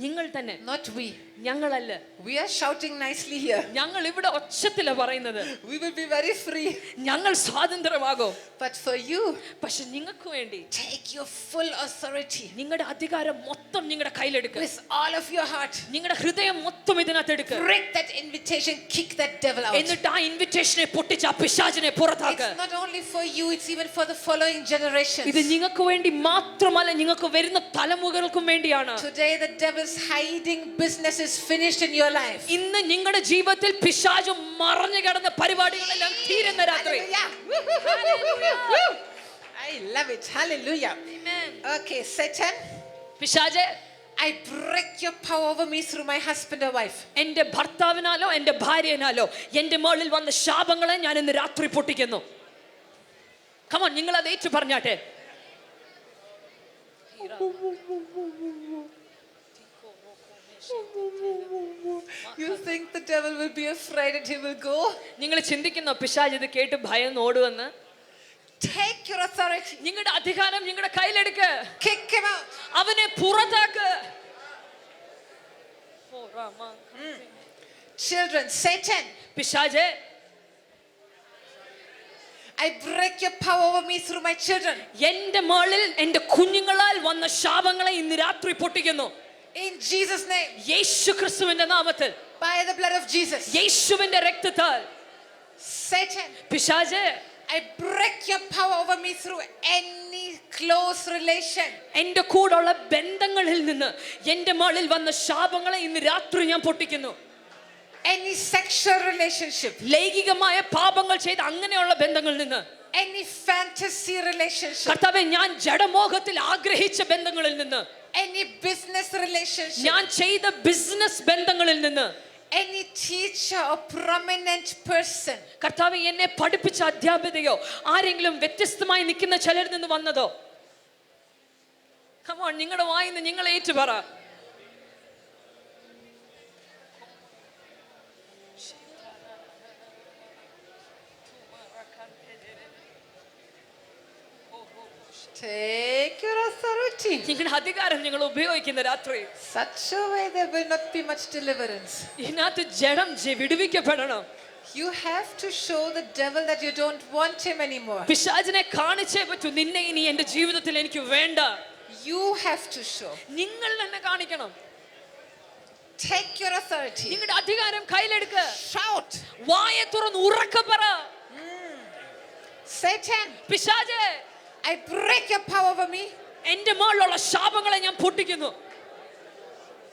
നിങ്ങൾ തന്നെ, not we. ഞങ്ങളല്ല. We are shouting nicely here. ഞങ്ങൾ ഇവിടെ ഒച്ചത്തില പറയുന്നത്. We will be very free. ഞങ്ങൾ സ്വാതന്ത്ര്യമാകും. But for you, പക്ഷെ നിങ്ങൾക്ക് വേണ്ടി take your full authority നിങ്ങളുടെ അധികാരം മൊത്തം നിങ്ങളുടെ കയ്യിലെടുക്കുക. with all of your heart. നിങ്ങളുടെ ഹൃദയം മൊത്തം ഇതിനകത്ത് എടുക്കുക. Break that invitation, kick that devil out. എന്നിട്ട് ആ ഇൻവിറ്റേഷനെ പൊട്ടിച്ച് ആ പിശാചിനെ പുറത്താക്കുക. It's not only for you, it's even for the following generations. ഇത് നിങ്ങൾക്ക് വേണ്ടി മാത്രമല്ല, നിങ്ങൾക്ക് വരുന്ന തലമുറകൾക്കും വേണ്ടിയാണ്. Today the devil devil's hiding business is finished in your life. ഇന്ന് നിങ്ങളുടെ ജീവിതത്തിൽ പിശാചു മറഞ്ഞു കിടന്ന പരിപാടികളെല്ലാം തീരുന്ന രാത്രി. Hallelujah. I love it. Hallelujah. Okay, Satan, പിശാചേ, I break your power over me through my husband or wife. എന്റെ ഭർത്താവിനാലോ എന്റെ ഭാര്യനാലോ എന്റെ മുകളിൽ വന്ന ശാപങ്ങളെ ഞാൻ ഇന്ന് രാത്രി പൊട്ടിക്കുന്നു. കമോൺ, നിങ്ങൾ അത് ഏറ്റു പറഞ്ഞാട്ടെ. You think the devil will be afraid and he will go? നിങ്ങൾ ചിന്തിക്കുന്നോ പിശാച് ഇത് കേട്ട് ഭയന്ന് ഓടുവെന്ന്? Take your authority. നിങ്ങളുടെ അധികാരം നിങ്ങളുടെ കയ്യിലെടുക്ക്. Kick him out. അവനെ പുറത്താക്ക്. Children, Satan, പിശാചേ, I break your power over me through my children. എന്റെ മുകളിൽ എന്റെ കുഞ്ഞുങ്ങളാൽ വന്ന ശാപങ്ങളെ ഇന്ന് രാത്രി പൊട്ടിക്കുന്നു. In Jesus' name. യേശു ക്രിസ്തുവിന്റെ നാമത്തിൽ, By the blood of Jesus. യേശുവിന്റെ രക്തത്താൽ. Satan, പിശാചേ, I break your power over me through any close relation. എന്റെ കൂടെയുള്ള ബന്ധങ്ങളിൽ നിന്ന് എന്റെ മുകളിൽ വന്ന ശാപങ്ങളെ ഇന്ന് രാത്രി ഞാൻ പൊട്ടിക്കുന്നു. Any sexual relationship. ലൈംഗികമായ പാപങ്ങൾ ചെയ്ത അങ്ങനെയുള്ള ബന്ധങ്ങളിൽ നിന്ന്, Any fantasy relationship. കർത്താവേ, ഞാൻ ജഡമോഹത്തിൽ ആഗ്രഹിച്ച ബന്ധങ്ങളിൽ നിന്ന്, Any business relationship. ഞാൻ ചെയ്ത ബിസിനസ് ബന്ധങ്ങളിൽ നിന്ന്, Any teacher or prominent person. കർത്താവേ, എന്നെ പഠിപ്പിച്ച അധ്യാപികയോ ആരെങ്കിലും വ്യത്യസ്തമായി നിൽക്കുന്ന ചിലരിൽ നിന്ന് വന്നതോ, കമോൺ, നിങ്ങളുടെ വായിന്ന് നിങ്ങൾ ഏറ്റു പറ. Take your authority. നിങ്ങളുടെ അധികാരം നിങ്ങൾ ഉപയോഗിക്കുന്ന രാത്രി Such a way there will not be much deliverance. ഇതിനകത്ത് ജഡം വിടുവിക്കപ്പെടണം. You have to show the devil that you don't want him anymore. പിശാചിനെ കാണിച്ചേ പറ്റൂ, നിന്നെ ഇനി എന്റെ ജീവിതത്തിൽ എനിക്ക് വേണ്ട. You have to show. നിങ്ങൾ തന്നെ കാണിക്കണം. Take your authority. നിങ്ങളുടെ അധികാരം കയ്യിലെടുക്ക്. Shout. വായ തുറന്ന് ഉറക്കെ പറ. Satan, പിശാചേ, I break your power over me എന്റെ മുകളിലുള്ള ശാപങ്ങളെ ഞാൻ പൊട്ടിക്കുന്നു.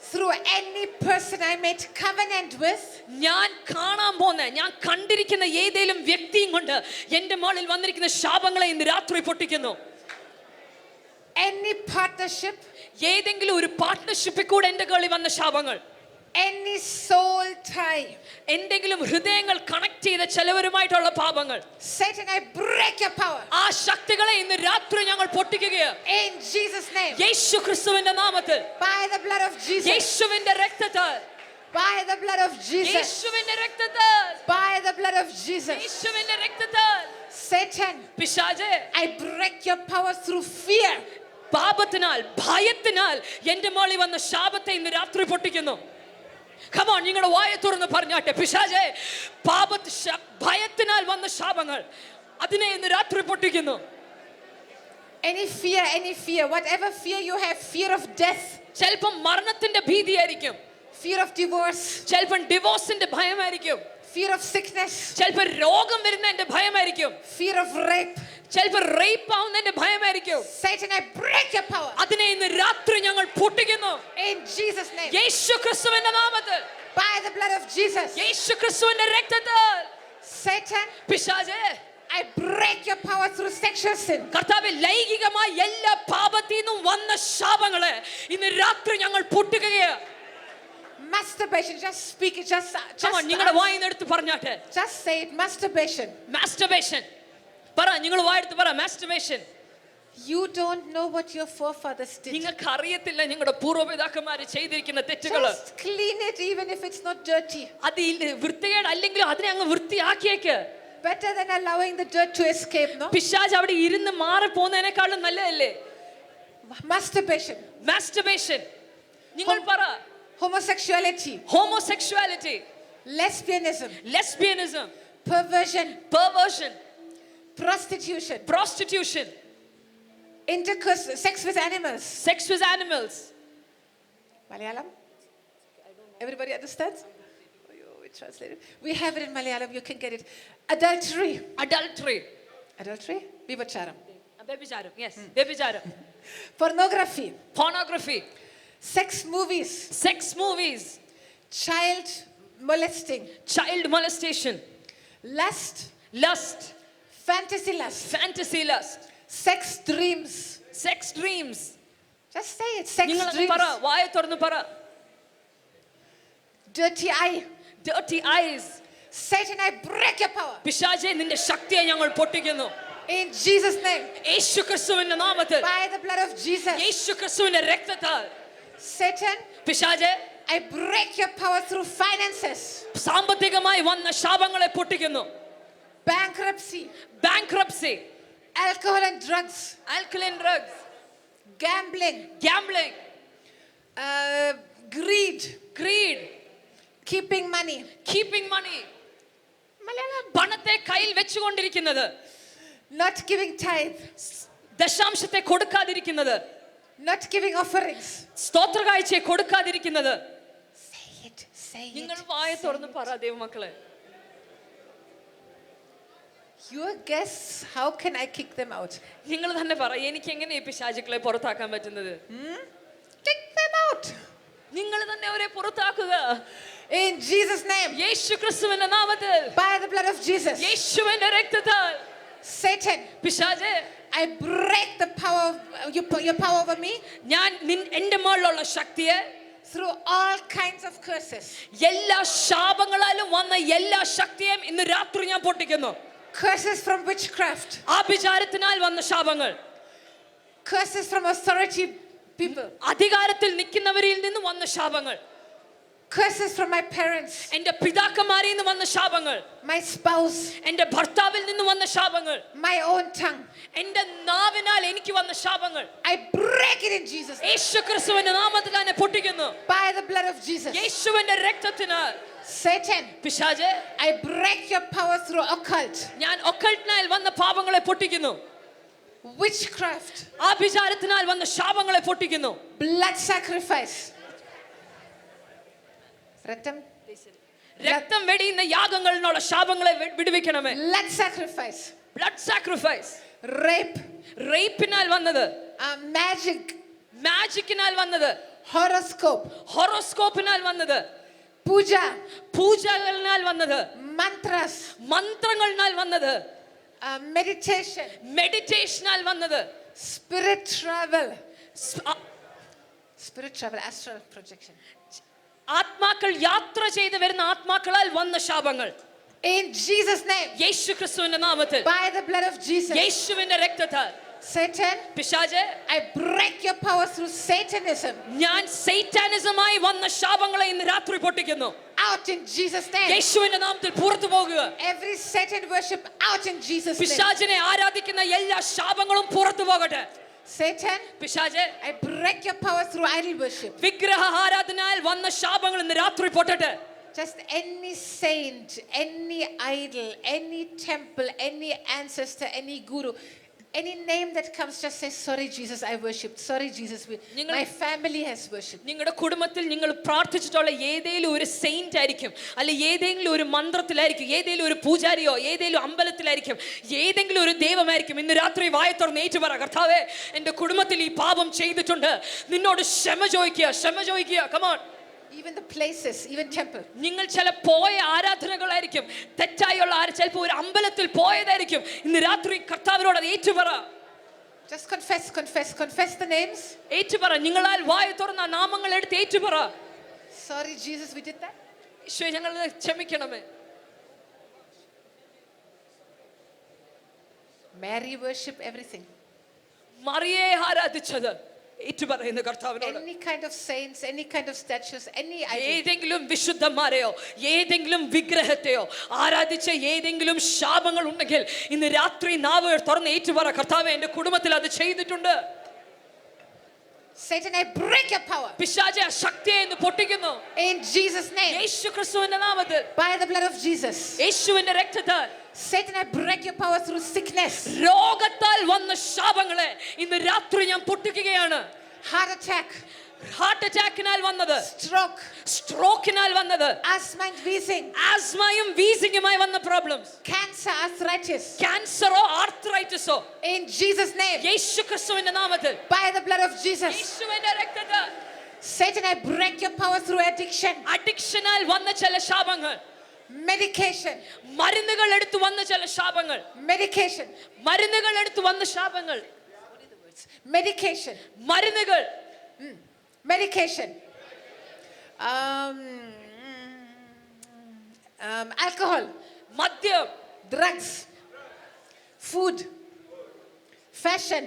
through any person I made covenant with. ഞാൻ കാണാൻ പോന്ന, ഞാൻ കണ്ടിരിക്കുന്ന ഏതെങ്കിലും വ്യക്തിയും കൊണ്ട് എന്റെ മുകളിൽ വന്നിരിക്കുന്ന ശാപങ്ങളെ ഇന്ന് രാത്രി പൊട്ടിക്കുന്നു. Any partnership. ഏതെങ്കിലും ഒരു പാർട്ട്ണർഷിപ്പിൽ കൂടെ എന്റെ കളി വന്ന ശാപങ്ങൾ, Any soul tie. എന്തെങ്കിലും ഹൃദയങ്ങൾ കണക്ട് ചെയ്ത ചിലവരുമായിട്ടുള്ള പാപങ്ങൾ, Satan, I break your power. ആ ശക്തികളെ ഇന്ന് രാത്രി ഞങ്ങൾ പൊട്ടിക്കുകയാണ്. In Jesus' name. യേശു ക്രിസ്തുവിന്റെ നാമത്തിൽ, By the blood of Jesus. യേശുവിന്റെ രക്തത്താൽ, By the blood of Jesus. യേശുവിന്റെ രക്തത്താൽ, By the blood of Jesus. യേശുവിന്റെ രക്തത്താൽ. Satan, പിശാചേ, I break your power through fear. പാപത്തിനാൽ, ഭയത്തിനാൽ എന്റെ മോളിൽ വന്ന ശാപത്തെ ഇന്ന് രാത്രി പൊട്ടിക്കുന്നു. കമോൺ, നിങ്ങളുടെ വായ തുറന്ന് പറഞ്ഞാട്ടെ. പിശാചേ, ഭയത്തിനാൽ വന്ന ശാപങ്ങൾ അതിനെ ഇന്ന് രാത്രി പൊട്ടിക്കുന്നു. Any fear, whatever fear you have, fear of death, ചിലപ്പം മരണത്തിന്റെ ഭീതിയായിരിക്കും, fear of divorce, ചിലപ്പം ഡിവോഴ്സിന്റെ ഭയമായിരിക്കും, fear of sickness, ചിലപ്പോൾ രോഗം വരുന്നതിന്റെ ഭയമായിരിക്കും, fear of rape. ചിലപ്പോൾ rape ആവുന്നതിന്റെ ഭയമായിരിക്കും. Satan, I break your power. അതിനെ ഇന്ന് രാത്രി ഞങ്ങൾ പൊട്ടിക്കുന്നു. In Jesus' name. യേശു ക്രിസ്തുവിന്റെ നാമത്തിൽ, By the blood of Jesus. യേശു ക്രിസ്തുവിന്റെ രക്തത്താൽ. Satan, പിശാചേ, I break your power through sexual sin. കർത്താവേ, ലൈംഗികമായ എല്ലാ പാപത്തിൽ നിന്നും വന്ന ശാപങ്ങളെ ഇന്ന് രാത്രി ഞങ്ങൾ പൊട്ടിക്കുകയാണ്. Masturbation, just speak it, നിങ്ങളുടെ വായിന്ന് എടുത്ത് പറഞ്ഞാട്ടെ. just say it. Masturbation. Masturbation പറ, നിങ്ങൾ വായെടുത്ത് പറ. Masturbation. You don't know what your forefathers did. നിങ്ങൾക്ക് അറിയത്തില്ല നിങ്ങളുടെ പൂർവ്വപിതാക്കന്മാർ ചെയ്തിരിക്കുന്ന തെറ്റുകൾ. Just clean it even if it's not dirty. അത് വൃത്തികേട് അല്ലെങ്കിലും അതിനെ അങ്ങ് വൃത്തിയാക്കിയേക്ക്. Better than allowing the dirt to escape, no? പിശാച് അവിടെ ഇരുന്ന് മാറി പോകുന്നതിനേക്കാളും നല്ലതല്ലേ Masturbation. മാസ്റ്റർബേഷൻ? നിങ്ങൾ പറ. Homosexuality. Homosexuality, Lesbianism. Lesbianism, Perversion. Perversion, Prostitution. prostitution, Intercourse, sex with animals. sex with animals. Malayalam? Everybody understands? We translated. We have it in Malayalam. You can get it. Adultery. Adultery. Adultery? Vibacharam. വ്യഭിചാരം. Yes, വ്യഭിചാരം. Pornography. Pornography. sex movies, sex movies, child molesting, child molestation, lust, lust, fantasy lust, fantasy lust, sex dreams. sex dreams. Just say it, sex നിങ്ങൾ dreams. പറ, വായ തുറന്ന് പറ. Dirty eye. Dirty eyes. Satan, I break your power. പിശാചേ, നിന്റെ ശക്തിയെ ഞങ്ങൾ പൊട്ടിക്കുന്നു In Jesus' name. യേശു ക്രിസ്തുവിന്റെ നാമത്തിൽ, By the blood of Jesus. യേശു ക്രിസ്തുവിന്റെ രക്തത്താൽ. Satan, പിശാചേ, I break your power through finances. സാമ്പത്തികമായി വന്ന ശാപങ്ങളെ പൊട്ടിക്കുന്നു. Bankruptcy, Bankruptcy, alcohol and drugs, alkaline drugs, gambling, gambling, greed, greed, keeping money. keeping money, Malayalam. പണത്തെ കയ്യിൽ വെച്ചുകൊണ്ടിരിക്കുന്നത്, Not giving tithe, ദശാംശത്തെ കൊടുക്കാതിരിക്കുന്നത്, not giving offerings. സ്തോത്രകാഴ്ചയെ കൊടുക്കാതിരിക്കുന്നത്. Say it, say നിങ്ങൾ it. വായ തുറന്ന് പറ ദൈവമക്കളെ. Your guess, how can I kick them out? നിങ്ങൾ തന്നെ പറ, എനിക്ക് എങ്ങനെ ഈ പിശാചുക്കളെ പുറത്താക്കാൻ പറ്റുന്നത്? Kick them out. നിങ്ങൾ തന്നെ അവരെ പുറത്താക്കുക. In Jesus' name. യേശു ക്രിസ്തുവിന്റെ നാമത്തിൽ, By the blood of Jesus. യേശുവിന്റെ രക്തത്താൽ. Satan, പിശാചേ, I break the power of your power over me ഞാൻ എന്റെ മുകളിലുള്ള ശക്തിയെ through all kinds of curses. എല്ലാ ശാപങ്ങളാലും വന്ന എല്ലാ ശക്തിയെയും ഇന്ന് രാത്രി ഞാൻ പൊട്ടിക്കുന്നു. Curses from witchcraft. ആഭിചാരത്തിനാൽ വന്ന ശാപങ്ങൾ, Curses from authority people. അധികാരത്തിൽ നിൽക്കുന്നവരിൽ നിന്ന് വന്ന ശാപങ്ങൾ, Curses from my parents, എന്റെ പിതാക്കന്മാരിൽ നിന്ന് വന്ന ശാപങ്ങൾ, my spouse, എന്റെ ഭർത്താവിൽ നിന്ന് വന്ന ശാപങ്ങൾ, my own tongue. എന്റെ നാവിനാൽ എനിക്ക് വന്ന ശാപങ്ങൾ I break it in Jesus' name. യേശു ക്രിസ്തുവിന്റെ നാമത്തിൽ ഞാൻ പൊട്ടിക്കുന്നു. By the blood of Jesus. യേശുവിന്റെ രക്തത്തിനാൽ. Satan, പിശാചേ, I break your power through occult, ഞാൻ ഒക്കൾട്ടിനാൽ വന്ന പാപങ്ങളെ പൊട്ടിക്കുന്നു. witchcraft, ആഭിചാരത്തിനാൽ വന്ന ശാപങ്ങളെ പൊട്ടിക്കുന്നു. blood sacrifice. Ratam, രക്തം വെടിയുന്ന യാഗങ്ങളിലുള്ള ശാപങ്ങളെ വിടുവിക്കണമേ. blood sacrifice, blood sacrifice, rape, റേപ്പിനാൽ വന്നത്, magic, മാജിക്കിനാൽ വന്നത്, horoscope, ഹൊറോസ്കോപ്പിനാൽ വന്നത്, puja, പൂജകളിനാൽ വന്നത്, mantras, മന്ത്രങ്ങളിനാൽ വന്നത്, meditation, മെഡിറ്റേഷനാൽ വന്നത്, spirit travel, സ്- ആ- spirit travel, astral projection. ആത്മാക്കൾ യാത്ര ചെയ്ത് വരുന്ന ആത്മാക്കളാൽ വന്ന ശാപങ്ങൾ In Jesus' name, യേശു ക്രിസ്തുവിന്റെ നാമത്തിൽ, by the blood of Jesus. യേശുവിന്റെ രക്തത്താൽ. Satan, പിശാചേ, I break your power through Satanism. ഞാൻ സൈറ്റാനിസമായി വന്ന ശാപങ്ങളെ ഇന്ന് രാത്രി പൊട്ടിക്കുന്നു. Out in Jesus' name. യേശുവിന്റെ നാമത്തിൽ പുറത്തു പോകുക. Every Satan worship out in Jesus' name. പിശാചിനെ ആരാധിക്കുന്ന എല്ലാ ശാപങ്ങളും പുറത്തു പോകട്ടെ. Satan, പിശാചേ, I break your power through idol worship. വിഗ്രഹ ആരാധനയാൽ വന്ന ശാപങ്ങൾ ഇന്ന് രാത്രി പൊട്ടട്ടെ. Just any saint, any idol, any temple, any ancestor, any guru, any name that comes, just say, sorry, Jesus, I worshipped. Sorry, Jesus, my family has worshipped. നിങ്ങളുടെ കുടുംബത്തിൽ നിങ്ങൾ പ്രാർത്ഥിച്ചിട്ടുള്ള ഏതെങ്കിലും ഒരു സെയിന്റ് ആയിരിക്കും, അല്ലെ ഏതെങ്കിലും ഒരു മന്ത്രത്തിലായിരിക്കും, ഏതെങ്കിലും ഒരു പൂജാരിയോ ഏതെങ്കിലും അമ്പലത്തിലായിരിക്കും, ഏതെങ്കിലും ഒരു ദൈവമായിരിക്കും. ഇന്ന് രാത്രി വായ തുറന്ന് ഏറ്റു പറ, കർത്താവേ, എൻ്റെ കുടുംബത്തിൽ ഈ പാപം ചെയ്തിട്ടുണ്ട്, നിന്നോട് ക്ഷമ ചോദിക്കുക, ക്ഷമ ചോദിക്കുക. Come on. Even the places, even temple. നിങ്ങൾ ചില പോയ ആരാധനകളായിരിക്കും, തെറ്റായുള്ള ചിലപ്പോൾ ഒരു അമ്പലത്തിൽ പോയതായിരിക്കും. ഇന്ന് രാത്രി കർത്താവിനോട് അത് ഏറ്റുപറ. Just confess the names. ഏറ്റുപറ. നിങ്ങളാൽ വായ തുറന്ന നാമങ്ങൾ എടുത്ത് ഏറ്റുപറ. Sorry, Jesus, we did that. ഈശോയെ, ഞങ്ങളെ ക്ഷമിക്കണമേ. Mary worship everything. മറിയെ ആരാധിച്ചത് ഏറ്റുപറയുന്ന കർത്താവിനോട്. Any kind of saints, any kind of statues, any idol. ഏതെങ്കിലും വിശുദ്ധന്മാരെയോ ഏതെങ്കിലും വിഗ്രഹത്തെയോ ആരാധിച്ച ഏതെങ്കിലും ശാപങ്ങൾ ഉണ്ടെങ്കിൽ ഇന്ന് രാത്രി നാവ് തുറന്ന് ഏറ്റുപറ, കർത്താവേ, എൻ്റെ കുടുംബത്തിൽ അത് ചെയ്തിട്ടുണ്ട്. Satan, I break your power. പിശാചേ, ശക്തിയെ ഇന്ന് പൊട്ടിക്കുന്നു. In Jesus' name. യേശു ക്രിസ്തുവിന്റെ നാമത്തിൽ, By the blood of Jesus. യേശുവിന്റെ രക്തത്താൽ. Satan, I break your power through sickness. രോഗത്താൽ വന്ന ശാപങ്ങളെ ഇന്ന് രാത്രി ഞാൻ പൊട്ടിക്കുകയാണ്. Heart attack. ഹാർട്ട് അറ്റാക്കിനാൽ വന്നത്, Stroke. സ്ട്രോക്കിനാൽ വന്നത്, Asthma and wheezing. ആസ്മയും വീസിംഗുമായി വന്ന problems, Cancer, arthritis. ക്യാൻസറോ ആർത്രൈറ്റിസോ In Jesus' name. യേശു ക്രിസ്തുവിന്റെ നാമത്തിൽ, By the blood of Jesus. യേശുവിന്റെ രക്തത്താൽ. Satan, I break your power through addiction, അഡിക്ഷനാൽ വന്ന ചില ശാപങ്ങൾ, medication, മരുന്നുകൾ എടുത്തു വന്ന ചില ശാപങ്ങൾ, medication, മരുന്നുകൾ എടുത്തു വന്ന ശാപങ്ങൾ, medication, മരുന്നുകൾ, medication, alcohol, മദ്യം, drugs, food, fashion.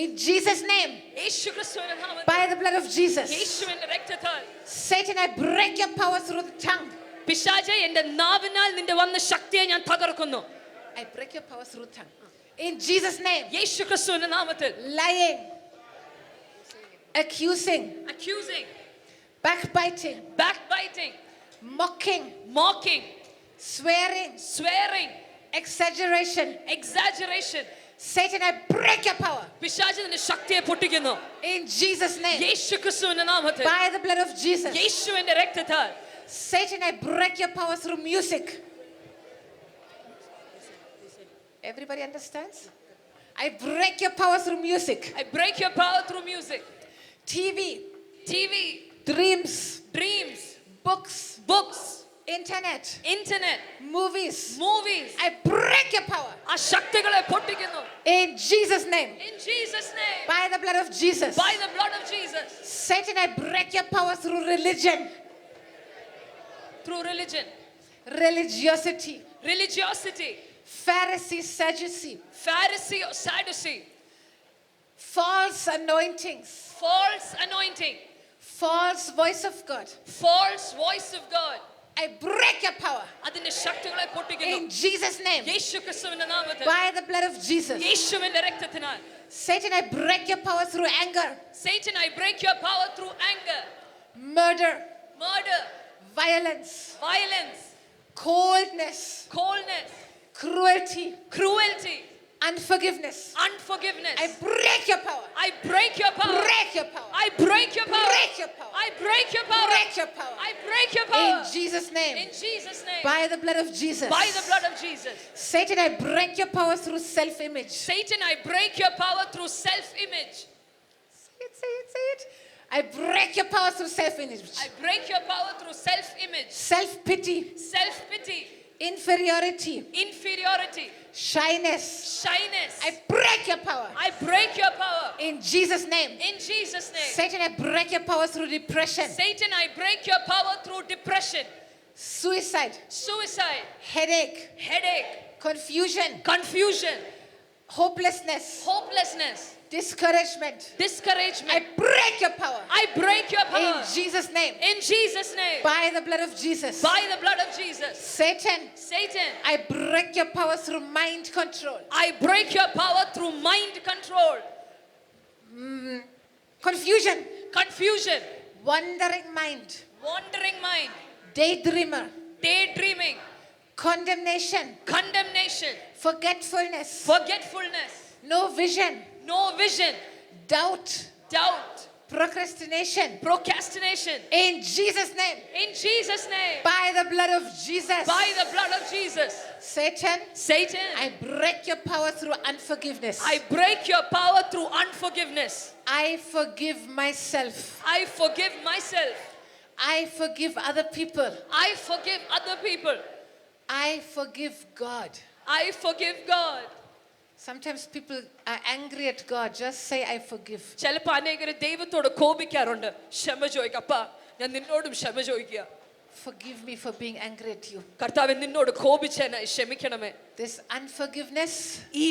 In Jesus' name, യേശു ക്രിസ്തുവിന്റെ നാമത്തിൽ, by the blood of Jesus, യേശുവിന്റെ രക്തത്താൽ, Satan, I break your power through the tongue. പിശാചേ എന്റെ നാവിനാൽ നിന്റെ വന്ന ശക്തിയെ ഞാൻ തകർക്കുന്നു. I break your power through tongue. In Jesus' name, യേശു ക്രിസ്തുവിന്റെ നാമത്തിൽ, lying, accusing, accusing, backbiting, backbiting, mocking, mocking, swearing, swearing, exaggeration. exaggeration. Satan, I break your power. പിശാച് നിന്റെ ശക്തിയെ പൊട്ടിക്കുന്നു. In Jesus' name, യേശു ക്രിസ്തുവിന്റെ നാമത്തിൽ, by the blood of Jesus, യേശുവിന്റെ രക്തത്താൽ, Satan, I break your power through music. Everybody understands? I break your power through music. I break your power through music, TV, TV, dreams, dreams, books, books, internet, internet, movies. movies. I break your power. ആ ശക്തികളെ പൊട്ടിക്കുന്നു. In Jesus' name, In Jesus' name, by the blood of Jesus. by the blood of Jesus, Satan, I break your power through religion, through religion, religiosity, religiosity, Pharisee, Sadducee, Pharisee or Sadducee, false anointings, false anointing, false voice of God. false voice of God. I break your power. അതിന്റെ ശക്തികളെ പൊട്ടിക്കുന്നു. In Jesus' name, യേശു ക്രിസ്തുവിന്റെ നാമത്തിൽ, by the blood of Jesus. യേശുവിന്റെ രക്തത്തിനാൽ, Satan, I break your power through anger, Satan, I break your power through anger, murder, murder, violence, violence, coldness, coldness, cruelty, cruelty, unforgiveness. unforgiveness. I break your power. I break your power. Break your power. I break your power. Break your power. I break your power. Break your power. I break your power. In Jesus' name, In Jesus' name. by the blood of Jesus. By the blood of Jesus. Satan, I break your power through self-image. Satan, I break your power through self-image. Say it, say it, say it. I break your power through self-image. I break your power through self-image, Self-pity, self-pity, inferiority, inferiority, shyness. shyness. I break your power. I break your power. In Jesus' name. In Jesus' name. Satan, I break your power through depression, Satan, I break your power through depression, suicide, suicide, headache, headache, confusion, confusion, hopelessness, hopelessness, discouragement. discouragement. I break your power. I break your In power. Jesus' name. In Jesus' name. By the blood of Jesus. By the blood of Jesus. Satan, Satan, I break your power through mind control, I break your power through mind control, confusion, confusion, wandering mind, wandering mind, daydreamer, daydreaming, condemnation, condemnation, forgetfulness, forgetfulness, no vision, no vision, doubt, doubt, procrastination. procrastination. In Jesus' name. In Jesus' name. By the blood of Jesus. By the blood of Jesus. Satan, Satan, I break your power through unforgiveness. I break your power through unforgiveness. I forgive myself. I forgive myself. I forgive other people. I forgive other people. I forgive God. I forgive God. Sometimes people are angry at God. Just say, I forgive. ചിലപ്പോൾ അനേകര് ദൈവത്തോട് കോപിക്കാറുണ്ട്. ക്ഷമ ചോദിക്കുക, അപ്പാ ഞാൻ നിന്നോടും ക്ഷമ ചോദിക്കുക. Forgive me for being angry at you. കർത്താവേ നിന്നോട് കോപിച്ചതിനായി ക്ഷമിക്കണമേ. This unforgiveness, ഈ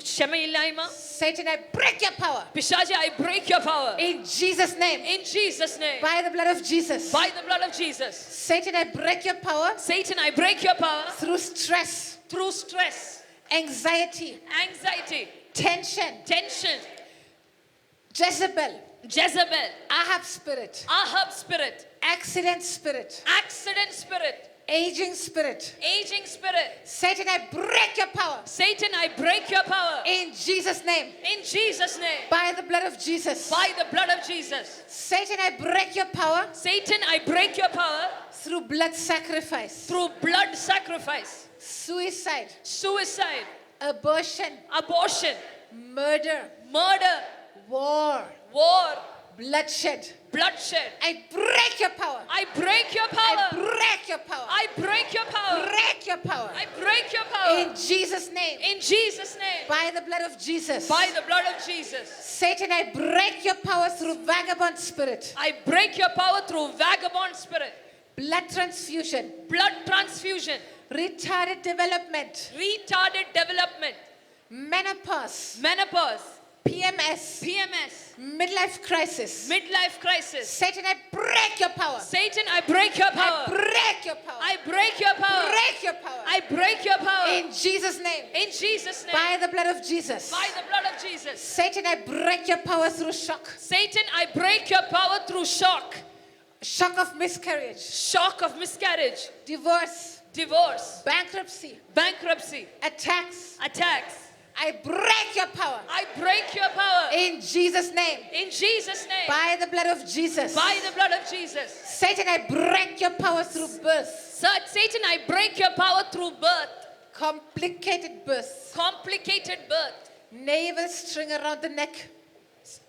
ക്ഷമയില്ലായ്മ, Satan, I break your power. പിശാചേ, I break your power. In Jesus' name. In Jesus' name. By the blood of Jesus. By the blood of Jesus. Satan, I break your power Satan, I break your power through stress, through stress, anxiety, anxiety, tension, tension, Jezebel, Jezebel, Ahab spirit, Ahab spirit, accident spirit, accident spirit, aging spirit. aging spirit. Satan, I break your power. Satan, I break your power. In Jesus' name. In Jesus' name. By the blood of Jesus. By the blood of Jesus. Satan, I break your power Satan, I break your power through blood sacrifice, through blood sacrifice, suicide, suicide, abortion, abortion, murder, murder, war, war, bloodshed. bloodshed. I break your power. I break your I power. break your power. I break your power. Break your power. I break your power. In Jesus' name. In Jesus' name. By the blood of Jesus. By the blood of Jesus. Satan, I break your power through vagabond spirit. I break your power through vagabond spirit. Blood transfusion. Blood transfusion. Retarded development. Retarded development. Menopause. Menopause. PMS. PMS. Midlife crisis. Midlife crisis. Satan, I break your power. Satan, I break your I power. break your power. I break your power. Break your power. I break your power. In Jesus' name. In Jesus' name. By the blood of Jesus. By the blood of Jesus. Satan, I break your power through shock. Satan, I break your power through shock. Shock of miscarriage. Shock of miscarriage. Divorce. Divorce. Bankruptcy. Bankruptcy. Attacks. Attacks. I break your power. I break your power. In Jesus' name. In Jesus' name. By the blood of Jesus. By the blood of Jesus. Satan, I break your power through birth. Satan, I break your power through birth. Complicated birth. Complicated birth. Navel string around the neck.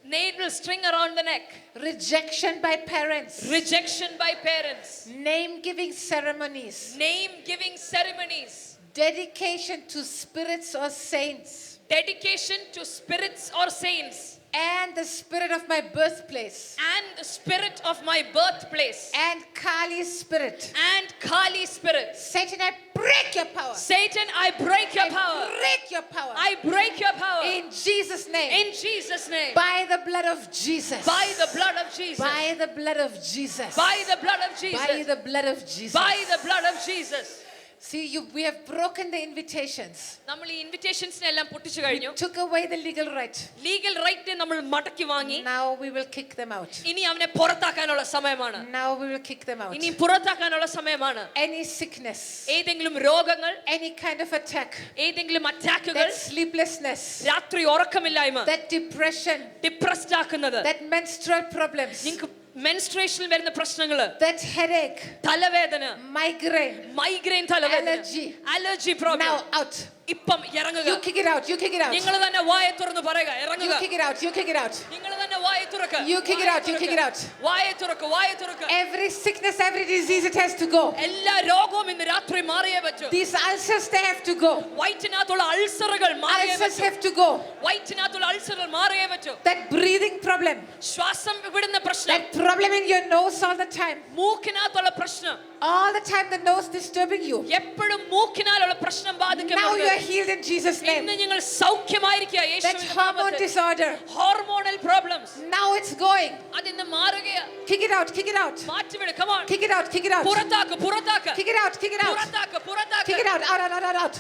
Navel string around the neck. Rejection by parents. Rejection by parents. Name giving ceremonies. Name giving ceremonies. Dedication to spirits or saints. Dedication to spirits or saints. And the spirit of my birthplace. And the spirit of my birthplace. And Kali's spirit. And Kali spirit. Satan, I break your power. Satan, I break your I power. break your power. I break your power. In Jesus' name. In Jesus' name. By the blood of Jesus. By the blood of Jesus. By the blood of Jesus. By the blood of Jesus. By the blood of Jesus. By the blood of Jesus. See, we have broken the invitations. നമ്മൾ ഈ ഇൻവിറ്റേഷൻസിനെ എല്ലാം പൊട്ടിച്ചു കഴിഞ്ഞു. Took away the legal right. Legal right നമ്മൾ മടക്കി വാങ്ങി. Now we will kick them out. ഇനി അവനെ പുറത്താക്കാനുള്ള സമയമാണ്. Now we will kick them out. ഇനി പുറത്താക്കാനുള്ള സമയമാണ്. Any sickness. ഏതെങ്കിലും രോഗങ്ങൾ, Any kind of attack. ഏതെങ്കിലും അറ്റാക്കുകൾ, That sleeplessness. രാത്രി ഉറക്കമില്ലായ്മ, That depression. ഡിപ്രസ്ഡ് ആക്കുന്നത്, That menstrual problems. നിങ്ങൾക്ക് മെൻസ്ട്രേഷനിൽ വരുന്ന പ്രശ്നങ്ങള്, That headache. തലവേദന, Migraine. മൈഗ്രെയിൻ തലവേദന, Allergy. Allergy problem, Now out. ഇപ്പം ഇറങ്ങുക. You kick it out. You kick it out. നിങ്ങൾ തന്നെ വായ തുറന്ന് പറയുക, You ഇറങ്ങുക. kick it out. You kick it out. നിങ്ങൾ തന്നെ വായ തുറക്കുക. You kick it out. You kick it out. വായ തുറക്കുക, വായ തുറക്കുക. Every sickness, every disease, it has to go. എല്ലാ രോഗവും ഇന്ന് രാത്രി മാറിയേ പറ്റൂ. These ulcers, they have to go. വയറ്റിനകത്തുള്ള അൾസറുകൾ മാറിയേ Ulcers പറ്റൂ. have to go. വയറ്റിനകത്തുള്ള അൾസറുകൾ മാറിയേ പറ്റൂ. That breathing problem. ശ്വാസം വിടുന്ന പ്രശ്നം, That problem in your nose all the time. മൂക്കിനകത്തുള്ള പ്രശ്നം, All the time the nose disturbing you. എപ്പോഴും മൂക്കിനാലുള്ള പ്രശ്നം Now you are ബാധിക്കുന്നു. healed in Jesus' ഇന്ന് name. നിങ്ങൾ സൗഖ്യമായിരിക്കുക That യേശുവിന്റെ hormone നാമത്തിൽ. disorder. Hormonal problems Now it's going. അതിന്ന് മാറുകയാ. Kick it out. Kick it out. മാറ്റിവിട്. Come on. Kick it out. Kick it out. പുറത്താക്ക്, പുറത്താക്ക്, Kick it out. Kick it out. പുറത്താക്ക്, പുറത്താക്ക്. Kick it out. Out. Out. Out. Out. Out.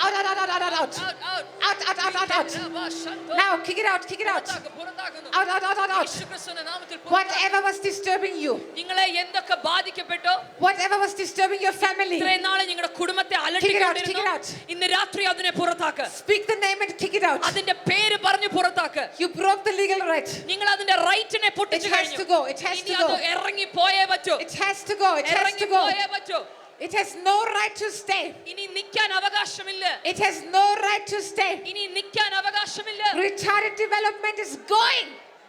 Out. Out. Out. Out. Out. Out. Out, out. Out. Out. Out. Out. Out. Now kick it out. Kick it out. പുറത്താക്ക്, പുറത്താക്കുന്നു. Out. Out. Out. Out. Out. യേശുക്രിസ്തുവിന്റെ നാമത്തിൽ പുറത്താക്ക്. Whatever was disturbing you. നിങ്ങളെ എന്തൊക്കെ ബാധിക്കപ്പെട്ടോ, Whatever was disturbing your family. ഇത്രയും നാളെ നിങ്ങളുടെ കുടുംബത്തെ Kick it അലട്ടിക്കൊണ്ടിരുന്നു, out. ഇന്ന് രാത്രി അതിനെ പുറത്താക്ക്. Speak the name and kick it out. അതിന്റെ പേര് പറഞ്ഞു പുറത്താക്ക്. You broke the legal right. നിങ്ങൾ അതിന്റെ റൈറ്റിനെ പൊട്ടിച്ചു It has കഴിഞ്ഞു. to go. It has ഇനി to അത് go. ഇറങ്ങി പോയേ പറ്റൂ. It has to go. It has ഇറങ്ങി to go. പോയേ പറ്റൂ. It has no right to stay. ഇനി നിൽക്കാൻ അവകാശമില്ല. It has no right to stay. ഇനി നിൽക്കാൻ അവകാശമില്ല. Retarded development is going.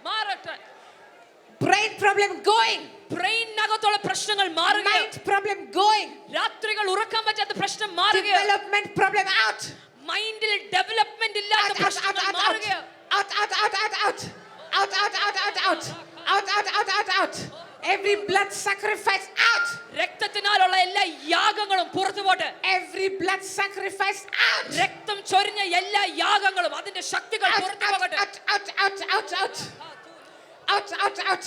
മാറട്ടെ. Brain problem going. ബ്രെയിനകത്തുള്ള പ്രശ്നങ്ങൾ മാറുക. Mind problem going. രാത്രികൾ ഉറക്കാൻ പറ്റാത്ത പ്രശ്നം മാറുക. Development problem out. മൈൻഡിൽ ഡെവലപ്മെന്റ് ഇല്ലാത്ത Out. Out. പ്രശ്നങ്ങൾ Out. Out. മാറുക. Out. Out. Out. Out. Out. Out. Out. Out. Out. Out. Out. Out. Out. Out. Out. Every blood sacrifice out. രക്തത്തിനാലുള്ള എല്ലാ യാഗങ്ങളും പുറത്തു പോട്ടെ. Every blood sacrifice out. രക്തം ചൊരിഞ്ഞ എല്ലാ യാഗങ്ങളും അതിന്റെ ശക്തികൾ Out. പുറത്തു Out. പോകട്ടെ. Out. Out. Out. Out. Out. Out. Out. Out.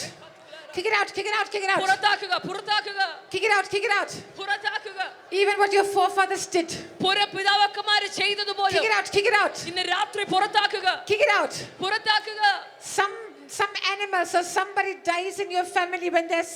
Kick it out. Kick it out. Kick it out. പുറത്താക്കുക, പുറത്താക്കുക, Kick it out. Kick it out. പുറത്താക്കുക. Even what your forefathers did. പുരപിതാക്കന്മാര് ചെയ്തതുപോലെ Kick it out. Kick it out. ഇന്ന് രാത്രി പുറത്താക്കുക, Kick it out. പുറത്താക്കുക. Some animals or somebody dies in your family when there's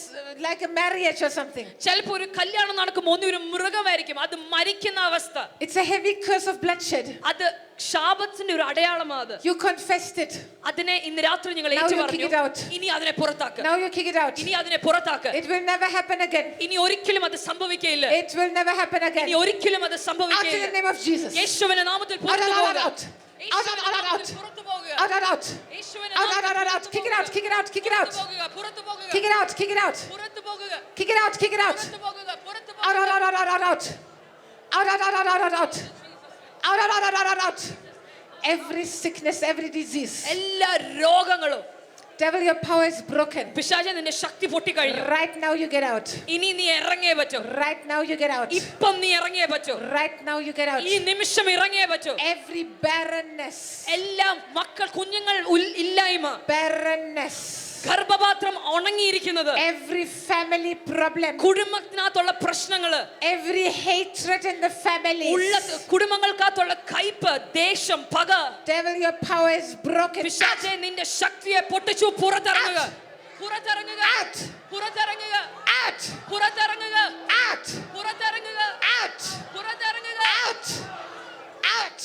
like a marriage or something. ചിലപ്പോൾ ഒരു കല്യാണം നടക്കുമ്പോൾ ഒന്നും ഒരു മൃഗമായിരിക്കും, അത് മരിക്കുന്ന അവസ്ഥ. It's a heavy curse of bloodshed. അത് ശാപത്തിന്റെ ഒരു അടയാളമാണ്. You confessed it. അതിനെ ഇന്ന് രാത്രി നിങ്ങൾ Now you ഏറ്റുപറഞ്ഞു. kick it out. ഇനി അതിനെ പുറത്താക്ക്. Now you kick it out. ഇനി അതിനെ പുറത്താക്ക്. It will never happen again. ഇനി ഒരിക്കലും അത് സംഭവിക്കയില്ല. It will never happen again. ഇനി ഒരിക്കലും അത് Out in സംഭവിക്കയില്ല. the name of Jesus. യേശുവിന്റെ നാമത്തിൽ Out. പുറത്തു Out. പോകുക. Out. Out. Out. Out. Out. പുറത്തു പോകുക. Out. Out. Out. യേശുവിന്റെ Out, out, out, out, out. Kick it out, kick it out, kick it out. പുറത്തു പോകുക Kick it out, kick it out. പുറത്തു പോകുക Kick it out, kick it out. പുറത്തു പോകുക പുറത്തു Out, out, out, out, out, out, out. Out, out, out, out, out, out, out. Out, out, out, out, out, out, out. Every sickness, every disease. എല്ലാ രോഗങ്ങളും Devil, your power is broken. പിശാചേ നിന്റെ ശക്തി പൊട്ടിക്കഴിഞ്ഞു Right now you get out. ഇനി നീ ഇറങ്ങിയേ പറ്റൂ Right now you get out. ഇപ്പം നീ ഇറങ്ങിയേ പറ്റൂ Right now you get out. ഈ നിമിഷം ഇറങ്ങിയേ പറ്റൂ Every barrenness. എല്ലാം കുഞ്ഞുങ്ങൾ ഇല്ലായ്മ Barrenness. ഗർഭപാത്രം ഉണങ്ങിയിരിക്കുന്നത് Every family problem. കുടുംബത്തിനകത്തുള്ള പ്രശ്നങ്ങള് Every hatred in the family. ഉള്ള കുടുംബങ്ങൾക്കകത്തുള്ള കയ്പ് ദേഷ്യം പക Devil, your power is broken. പിശാചേ നിന്റെ ശക്തിയെ പൊട്ടിച്ചു പുറത്തിറങ്ങുക Out. പുറത്തിറങ്ങുക Out. പുറത്തിറങ്ങുക Out. പുറത്തിറങ്ങുക Out. പുറത്തിറങ്ങുക Out. പുറത്തിറങ്ങുക Out. Out.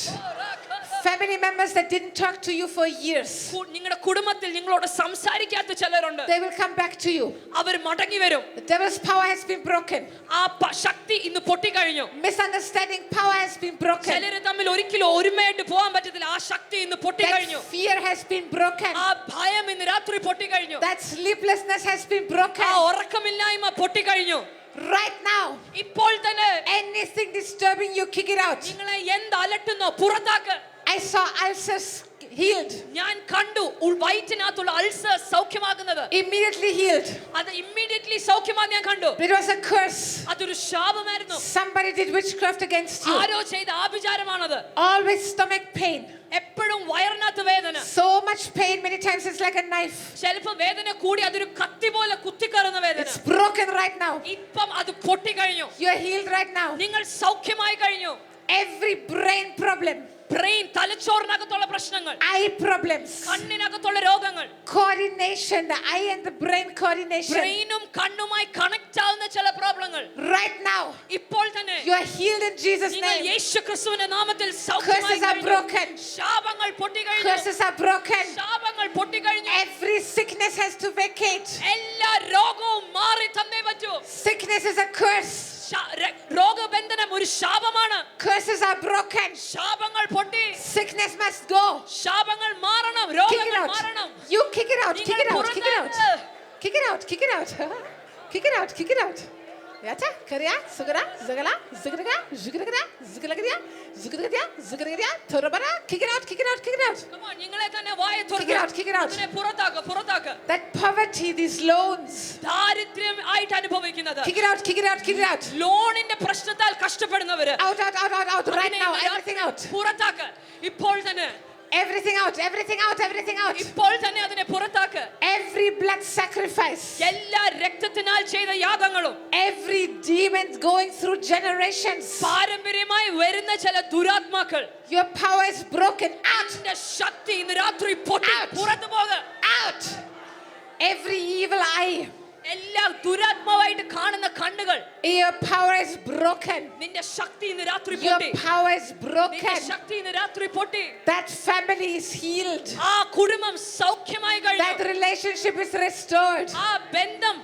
Family members that didn't talk to you for years. നിങ്ങളുടെ കുടുംബത്തിൽ നിങ്ങളോട് സംസാരിക്കാത്ത ചിലരുണ്ട് They will come back to you. അവർ മടങ്ങി വരും The devil's power has been broken. ആ ശക്തി ഇന്ന് പൊട്ടിക്കഴിഞ്ഞു Misunderstanding power has been broken. ചിലര് തമ്മിൽ ഒരിക്കലും ഒരുമയായിട്ട് പോകാൻ പറ്റത്തില്ല ആ ശക്തി ഇന്ന് പൊട്ടിക്കഴിഞ്ഞു That fear has been broken. ആ ഭയം ഇന്ന് രാത്രി പൊട്ടിക്കഴിഞ്ഞു That sleeplessness has been ആ broken. ഉറക്കമില്ലായ്മ പൊട്ടിക്കഴിഞ്ഞു Right now, ഇപ്പോൾ തന്നെ anything disturbing you, kick it out. നിങ്ങളെ എന്ത് അലട്ടുന്നോ പുറത്താക്ക് I saw ulcers healed. ഞാൻ കണ്ടു വയറ്റിനകത്തുള്ള അൾസർ സൗഖ്യമാകുന്നത് Immediately healed. അത് ഇമ്മീഡിയറ്റ്ലി സൗഖ്യമാകുന്നത് ഞാൻ കണ്ടു It was a curse. അതൊരു ശാപമായിരുന്നു Somebody did witchcraft against you. ആരോ ചെയ്ത ആഭിചാരമാണത് Always stomach pain. എപ്പോഴും വയറിനകത്ത് വേദന So much pain, many times it's like a knife. ചിലപ്പോ വേദന കൂടി അതൊരു കത്തി പോലെ കുത്തിക്കറുന്ന വേദന It's broken right now. ഇപ്പം അത് പൊട്ടിക്കഴിഞ്ഞു You're healed right now. നിങ്ങൾ സൗഖ്യമായി കഴിഞ്ഞു Every brain problem, ബ്രെയിൻ തലച്ചോറിനകത്തുള്ള പ്രശ്നങ്ങൾ eye problems, കണ്ണിനകത്തുള്ള രോഗങ്ങൾ coordination, the eye and the brain coordination. ബ്രെയിനും കണ്ണുമായി കണക്ട് ആവുന്ന ചില പ്രോബ്ലങ്ങൾ Right now, ഇപ്പോൾ തന്നെ you are healed in Jesus' നിങ്ങൾ name. യേശുക്രിസ്തുവിന്റെ നാമത്തിൽ Curses സൗഖ്യമായി are കഴിഞ്ഞു. broken. ശാപങ്ങൾ പൊട്ടിക്കഴിഞ്ഞു Curses are broken. ശാപങ്ങൾ പൊട്ടിക്കഴിഞ്ഞു Every sickness has to vacate. എല്ലാ രോഗവും മാറി തന്നേ പറ്റൂ Sickness is a curse. രോഗബന്ധനം ഒരു ശാപമാണ് Curses are broken. ശാപങ്ങൾ പൊട്ടി Sickness must go. ശാപങ്ങൾ മാറണം Kick it രോഗങ്ങൾ out. മാറണം You kick it out. Kick it നിങ്ങൾ out. Kick it out. പുറത്താക്ക്. Kick it out. Kick it out. Kick it out. Kick it out. Yata, kariya, sugara, zagala, zigaraga, zigaraga, zigaraga, zigaraga, zigaraga, thorabara. Kick it out. Kick it out. Kick it out. Come on, നിങ്ങളെ തന്നെ വായ Kick it out. Kick it out. അതിനെ പുറത്താക്ക് പുറത്താക്ക് That poverty, these loans. ദാരിദ്ര്യം ആയിട്ട് അനുഭവിക്കുന്നത് Kick it out. Kick it out. Kick it out. ലോണിന്റെ പ്രശ്നത്താൽ കഷ്ടപ്പെടുന്നവര് Out, out, out, out, out. Right അതിനെ now. ഇന്ന് Everything out. പുറത്താക്ക് ഇപ്പോൾ തന്നെ Everything out. Everything out. Everything out. ഇപ്പോൾ തന്നെ അതിനെ പുറത്താക്ക് Every blood sacrifice. എല്ലാ രക്തത്തിനാൽ ചെയ്ത യാഗങ്ങളും Every demon going through generations. പാരമ്പര്യമായി വരുന്ന ചില ദുരാത്മാക്കൾ Your power is broken. Out. അതിന്റെ ശക്തി ഇന്ന് രാത്രി പൊട്ടി Out. പുറത്തു പോക Out. Every evil eye. എല്ലാ ദുരാത്മാവായിട്ട് കാണുന്ന കണ്ണുകൾ Your power is broken. നിന്റെ ശക്തി ഇന്ന് രാത്രി Your പൊട്ടി power is നിന്റെ broken. ശക്തി ഇന്ന് രാത്രി പൊട്ടി That family is healed. ആ കുടുംബം സൗഖ്യമായി That കഴിഞ്ഞു relationship is restored. ആ ബന്ധം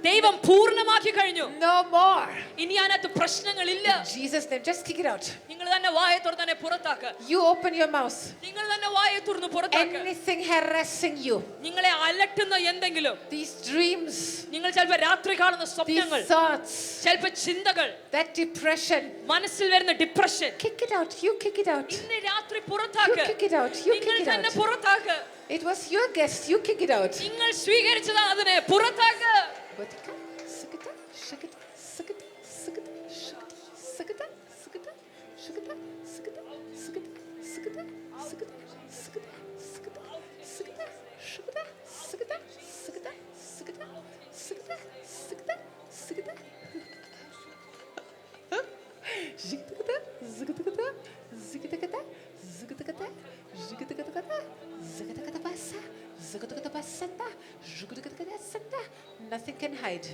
ദൈവം പൂർണ്ണമാക്കി കഴിഞ്ഞു No more. ഇനി അതിനകത്ത് പ്രശ്നങ്ങളില്ല In Jesus' name, just kick it out. നിങ്ങൾ തന്നെ വായ തുറന്ന് തന്നെ പുറത്താക്ക് You open your mouth. നിങ്ങൾ തന്നെ വായ തുറന്ന് പുറത്താക്ക് Anything harassing you, നിങ്ങളെ അലട്ടുന്ന എന്തെങ്കിലും these dreams, നിങ്ങൾ ചിലപ്പോൾ രാത്രി കാണുന്ന സ്വപ്നങ്ങൾ these thoughts, ചിലപ്പോൾ ചിന്തകൾ that depression, മനസ്സിൽ വരുന്ന depression kick it out. You kick it out. ഇന്ന് രാത്രി You പുറത്താക്ക് kick it out. You നിങ്ങൾ kick it തന്നെ out. പുറത്താക്ക് It was your guest. You kick it out. നിങ്ങൾ സ്വീകരിച്ചതാ അതിനെ പുറത്താക്ക് Vatika, sukita, shakita, sukita, sukita, shakita, sukita, sukita, shakita, sukita, sukita, sukita, sukita, sukita, sukita, sukita, shakita, sukita, sukita, sukita, sukita, sukita, sukita. Zigtakata, zigtakata, zigtakata, zigtakata, zigtakata, zigtakata basa, zigtakata basanta, zigtakata santa. Nothing can hide.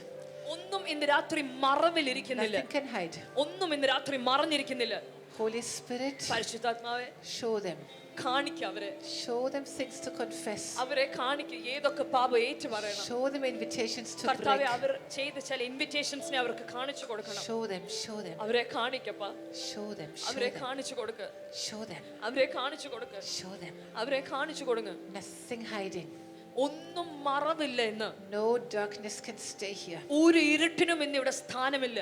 ഒന്നും ഇന്ന് രാത്രി മറവിലിരിക്കുന്നില്ല Nothing can hide. ഒന്നും ഇന്ന് രാത്രി മറഞ്ഞിരിക്കുന്നില്ല Holy Spirit, പരിശുദ്ധാത്മാവേ show them. കാണിക്ക അവരെ. Show them things to confess. അവരെ കാണിക്ക ഏതൊക്കെ പാപം ഏറ്റു പറയണം. Show them invitations to കർത്താവേ break. അവർ ചെയ്ത ചില ഇൻവിറ്റേഷൻസിനെ അവർക്ക് കാണിച്ചു കൊടുക്കണം. Show them, show them. അവരെ കാണിക്കപ്പാ. Show them, show അവരെ them. കാണിച്ചു കൊടുക്ക. Show them, അവരെ കാണിച്ചു കൊടുക്ക. show them. അവരെ കാണിച്ചു കൊടുങ്ങ. Nothing hiding. ഒന്നും മറവില്ല എന്ന്. No darkness can stay here. ഒരു ഇരുട്ടിനും ഇന്ന് ഇവിടെ സ്ഥാനമില്ല.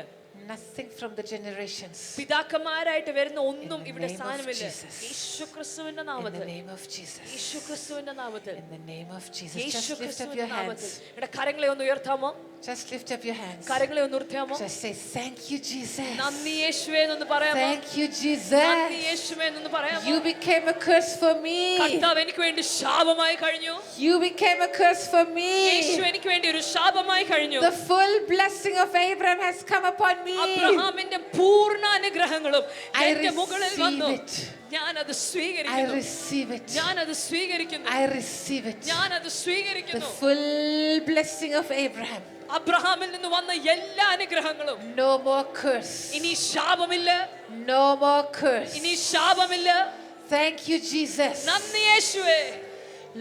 Nothing from the generations. പിതാക്കന്മാരായിട്ട് വരുന്ന ഒന്നും In the ഇവിടെ name of സ്ഥാനമില്ല. Jesus. യേശുക്രിസ്തുവിന്റെ In the നാമത്തിൽ. name of Jesus. യേശുക്രിസ്തുവിന്റെ നാമത്തിൽ. In the name of Jesus. Just lift up യേശുക്രിസ്തുവിന്റെ your നാമത്തിൽ. hands. എടാ കരങ്ങളെ ഒന്ന് ഉയർത്താമോ? Just lift up your hands. കരങ്ങളെ ഒന്ന് ഉയർത്താമോ? Just say thank you, Jesus. നന്ദി യേശുവേ എന്ന് പറയാമോ? Thank you, നന്ദി Jesus. യേശുവേ എന്ന് പറയാമോ? You became a curse for me. കർത്താവ് എനിക്ക് വേണ്ടി ശാപമായി കഴിഞ്ഞു. You became a curse for Yeshu me. എനിക്ക് വേണ്ടി ഒരു ശാപമായി കഴിഞ്ഞു. The full blessing of Abraham has come upon me. അബ്രഹാമിന്റെ പൂർണ്ണ അനുഗ്രഹങ്ങളും I എന്റെ മുകളിൽ വന്നു. receive it. ഞാനത് I സ്വീകരിക്കുന്നു. receive it. ഞാനത് സ്വീകരിക്കുന്നു. I receive it. ഞാനത് The സ്വീകരിക്കുന്നു. full blessing of Abraham. അബ്രഹാമിൽ നിന്ന് വന്ന എല്ലാ അനുഗ്രഹങ്ങളും No more curse. ഇനി ശാപമില്ല. No more curse. ഇനി ശാപമില്ല. Thank you, Jesus. നന്ദി യേശുവേ.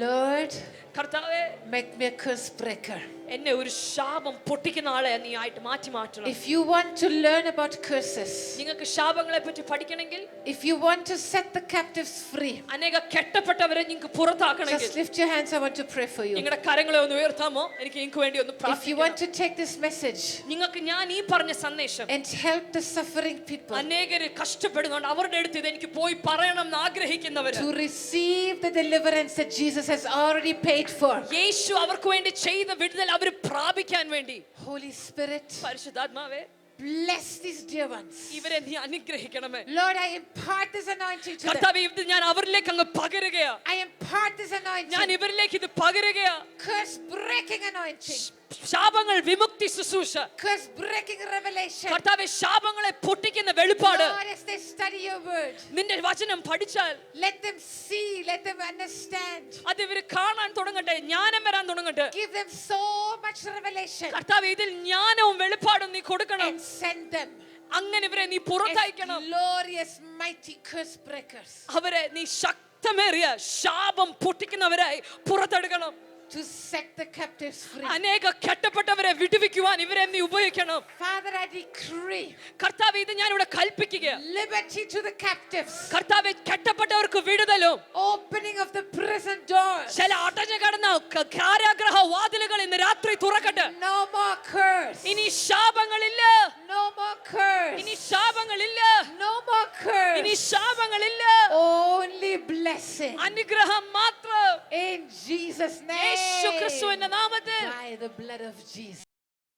Lord, കർത്താവേ make me a curse breaker. എന്നെ ഒരു ശാപം പൊട്ടിക്കുന്ന ആളെ നീ ആയിട്ട് മാറ്റണം. If you want to learn about curses, നിങ്ങൾക്ക് ശാപങ്ങളെ പറ്റി പഠിക്കണമെങ്കിൽ, if you want to set the captives free, അനേക കെട്ടപ്പെട്ടവരെ നിങ്ങൾക്ക് പുറത്താക്കണമെങ്കിൽ, just lift your hands. I want to pray for you. നിങ്ങളുടെ കരങ്ങളെ ഒന്ന് ഉയർത്താമോ? എനിക്ക് നിങ്ങൾക്ക് വേണ്ടി ഒന്ന് If you പ്രാർത്ഥിക്കണം. want to take this message നിങ്ങൾക്ക് ഞാൻ ഈ പറഞ്ഞ സന്ദേശം and help the suffering people അനേകര് കഷ്ടപ്പെടുന്നുണ്ട്, അവരുടെ അടുത്ത് ഇത് എനിക്ക് പോയി പറയണം എന്ന് ആഗ്രഹിക്കുന്നവര്, to receive the deliverance that Jesus has already paid for, യേശു അവർക്ക് വേണ്ടി ചെയ്ത വിടുതൽ അവർ പ്രാപിക്കാൻ വേണ്ടി, Holy Spirit, പരിശുദ്ധാത്മാവേ bless these dear ones. ഇവരെ നീ അനുഗ്രഹിക്കണമേ. Lord, I impart this anointing to them. കർത്താവേ ഇത് ഞാൻ അവരിലേക്ക് അങ്ങ് പകരുകയാ. I impart this ഞാൻ anointing. ഇവരിലേക്ക് ഇത് പകരുകയാ. Curse breaking anointing. ശാപങ്ങൾ വിമുക്തി ശുശ്രൂഷ. Curse breaking revelation. കർത്താവേ ശാപങ്ങളെ പൊട്ടിക്കുന്ന വെളിപ്പാട് Lord, as they study your word, നിന്റെ വചനം പഠിച്ചാൽ let them see, let them understand. അത് ഇവര് കാണാൻ തുടങ്ങട്ടെ, ജ്ഞാനം വരാൻ തുടങ്ങട്ടെ. Give them so much revelation കർത്താവേ ഇതിൽ ജ്ഞാനവും വെളിപ്പാടും നീ കൊടുക്കണം. and send them അങ്ങനെ ഇവരെ നീ as പുറത്തയക്കണം. glorious, mighty curse breakers അവരെ നീ ശക്തമേറിയ ശാപം പൊട്ടിക്കുന്നവരായി പുറത്തെടുക്കണം. to set the captives free. അനേക കെട്ടപ്പെട്ടവരെ വിടുവിക്കുവാൻ ഇവരെ നീ ഉപയോഗിക്കണം. Father, I decree കർത്താവേ ഇത് ഞാൻ ഇവിടെ കൽപ്പിക്കുക. liberty to the captives, കർത്താവേ കെട്ടപ്പെട്ടവർക്ക് വിടുതലും, opening of the prison doors. ചില അടഞ്ഞു കിടന്ന കാരാഗ്രഹ വാതിലുകൾ ഇന്ന് രാത്രി തുറക്കട്ടെ. No more curse. ഇനി ശാപങ്ങളില്ല. No more curse. ഇനി ശാപങ്ങളില്ല. No more ഇനി curse. ശാപങ്ങളില്ല. Only blessing. അനുഗ്രഹം മാത്രം. In Jesus' name. യേശു ക്രിസ്തുവിന്റെ നാമത്തിൽ. By the blood of Jesus.